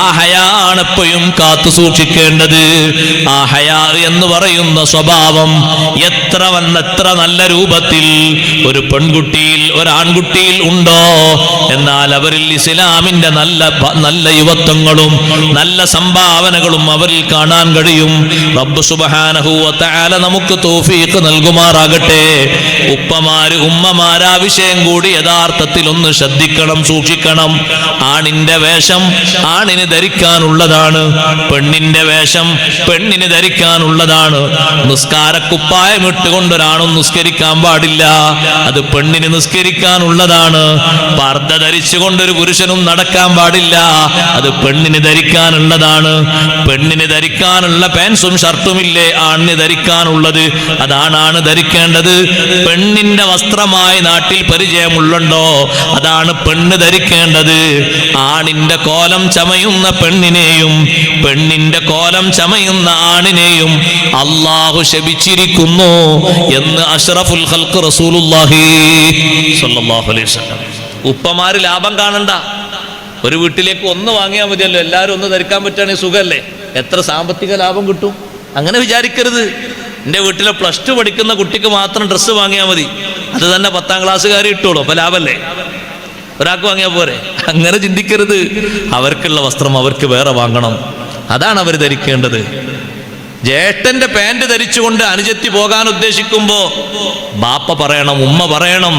Speaker 1: ആ ഹയാണ് എപ്പോഴും കാത്തു സൂക്ഷിക്കേണ്ടത്. ആ ഹയാ എന്ന് പറയുന്ന സ്വഭാവം എത്ര നല്ല രൂപത്തിൽ ഒരു പെൺകുട്ടിയിൽ ഒരാൺകുട്ടിയിൽ ഉണ്ടോ, എന്നാൽ അവരിൽ ഇസ്ലാമിന്റെ നല്ല യുവത്വങ്ങളും നല്ല സംഭാവനകളും അവരിൽ കാണാൻ കഴിയും. റബ്ബ് സുബ്ഹാനഹു വ തആല നമുക്ക് തൗഫീഖ് നൽകുമാറാകട്ടെ. ഉപ്പമാര് ഉമ്മമാര് ആ വിഷയം കൂടി യഥാർത്ഥത്തിൽ ഒന്ന് ശ്രദ്ധിക്കണം, സൂക്ഷിക്കണം. ആണിന്റെ വേഷം ആണിന് ധരിക്കാനുള്ളതാണ്, പെണ്ണിന്റെ വേഷം പെണ്ണിന് ധരിക്കാനുള്ളതാണ്. നിസ്കാരക്കുപ്പായം ഇട്ടുകൊണ്ടൊരാണും നിസ്കരിക്കാൻ പാടില്ല, അത് പെണ്ണിന് നിസ്കരിക്കാനുള്ളതാണ്. പർദ്ദ ധരിച്ചുകൊണ്ടൊരു പുരുഷനും നടക്കാൻ പാടില്ല, അത് പെണ്ണിന് ധരിക്കാനുള്ളതാണ്. പെണ്ണിന് ധരിക്കാനുള്ള പാൻസും ഷർട്ടുമില്ലേ ആണിന് ധരിക്കാനുള്ളത്, അതാണ് ധരിക്കേണ്ടത്. പെണ്ണിന്റെ വസ്ത്രമായി നാട്ടിൽ പരിചയമുള്ളുണ്ടോ, അതാണ് പെണ്ണ് ധരിക്കേണ്ടത്. ആണിന്റെ കോലം ചമയുന്ന പെണ്ണിനെയും പെണ്ണിന്റെ കോലം ചമയുന്ന ആണിനെയും അല്ലാഹു ശപിച്ചിരിക്കുന്നു എന്ന് അഷ്റഫുൽ ഖൽഖ് റസൂലുള്ളാഹി സ്വല്ലല്ലാഹു അലൈഹി വസല്ലം. ഉപ്പമാര് ലാഭം കാണണ്ട, ഒരു വീട്ടിലേക്ക് ഒന്ന് വാങ്ങിയാൽ മതിയല്ലോ, എല്ലാവരും ഒന്ന് ധരിക്കാൻ പറ്റുകയാണെങ്കിൽ സുഖമല്ലേ, എത്ര സാമ്പത്തിക ലാഭം കിട്ടും. അങ്ങനെ വിചാരിക്കരുത്. എൻ്റെ വീട്ടിലെ +2 പഠിക്കുന്ന കുട്ടിക്ക് മാത്രം ഡ്രസ്സ് വാങ്ങിയാൽ മതി, അത് തന്നെ 10ാം ക്ലാസ്സുകാർ ഇട്ടോളൂ, അപ്പൊ ലാഭല്ലേ, ഒരാൾക്ക് വാങ്ങിയാൽ പോരെ. അങ്ങനെ ചിന്തിക്കരുത്. അവർക്കുള്ള വസ്ത്രം അവർക്ക് വേറെ വാങ്ങണം, അതാണ് അവർ ധരിക്കേണ്ടത്. ജ്യേഷ്ഠന്റെ പാൻറ് ധരിച്ചുകൊണ്ട് അനുജത്തി പോകാൻ ഉദ്ദേശിക്കുമ്പോ ബാപ്പ പറയണം, ഉമ്മ പറയണം,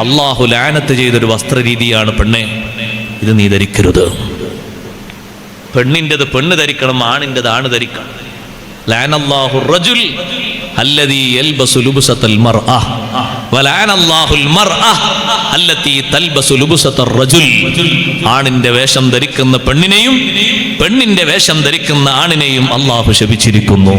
Speaker 1: അള്ളാഹു ലാനത്ത് ചെയ്തൊരു വസ്ത്രരീതിയാണ് പെണ്ണെ, ഇത് നീ ധരിക്കരുത്. പെണ്ണിൻ്റെത് പെണ്ണ് ധരിക്കണം, ആണിൻ്റെത് ആണ് ധരിക്കണം. ലഅനല്ലാഹു റജുൽ അല്ലദീ യൽബസു ലുബ്സത്തൽ മർഅ വലഅനല്ലാഹുൽ മർഅ അല്ലതീ തൽബസു ലുബ്സത്തർ റജുൽ. ആണിന്റെ വേഷം ധരിക്കുന്ന പെണ്ണിനെയും പെണ്ണിന്റെ വേഷം ധരിക്കുന്ന ആണിനെയും അല്ലാഹു ശപിച്ചിരിക്കുന്നു.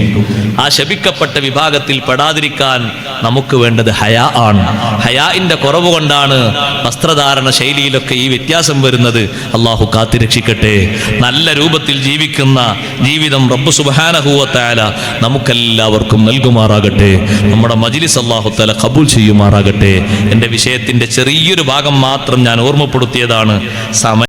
Speaker 1: ആ ശപിക്കപ്പെട്ട വിഭാഗത്തിൽ പെടാതിരിക്കാൻ നമുക്ക് വേണ്ടത് ഹയാ ആണ്. ഹയാഇന്റെ കുറവ് കൊണ്ടാണ് വസ്ത്രധാരണ ശൈലിയിലൊക്കെ ഈ വ്യത്യാസം വരുന്നത്. അല്ലാഹു കാത്തുരക്ഷിക്കട്ടെ. നല്ല രൂപത്തിൽ ജീവിക്കുന്ന ജീവിതം റബ്ബ് സുബ്ഹാനഹു വ തആല നമുക്കെല്ലാവർക്കും നൽകുമാറാകട്ടെ. നമ്മുടെ മജ്ലിസ് അല്ലാഹു തആല ഖബൂൽ ചെയ്യുമാറാകട്ടെ. എൻ്റെ വിഷയത്തിന്റെ ചെറിയൊരു ഭാഗം മാത്രം ഞാൻ ഓർമ്മപ്പെടുത്തിയതാണ്.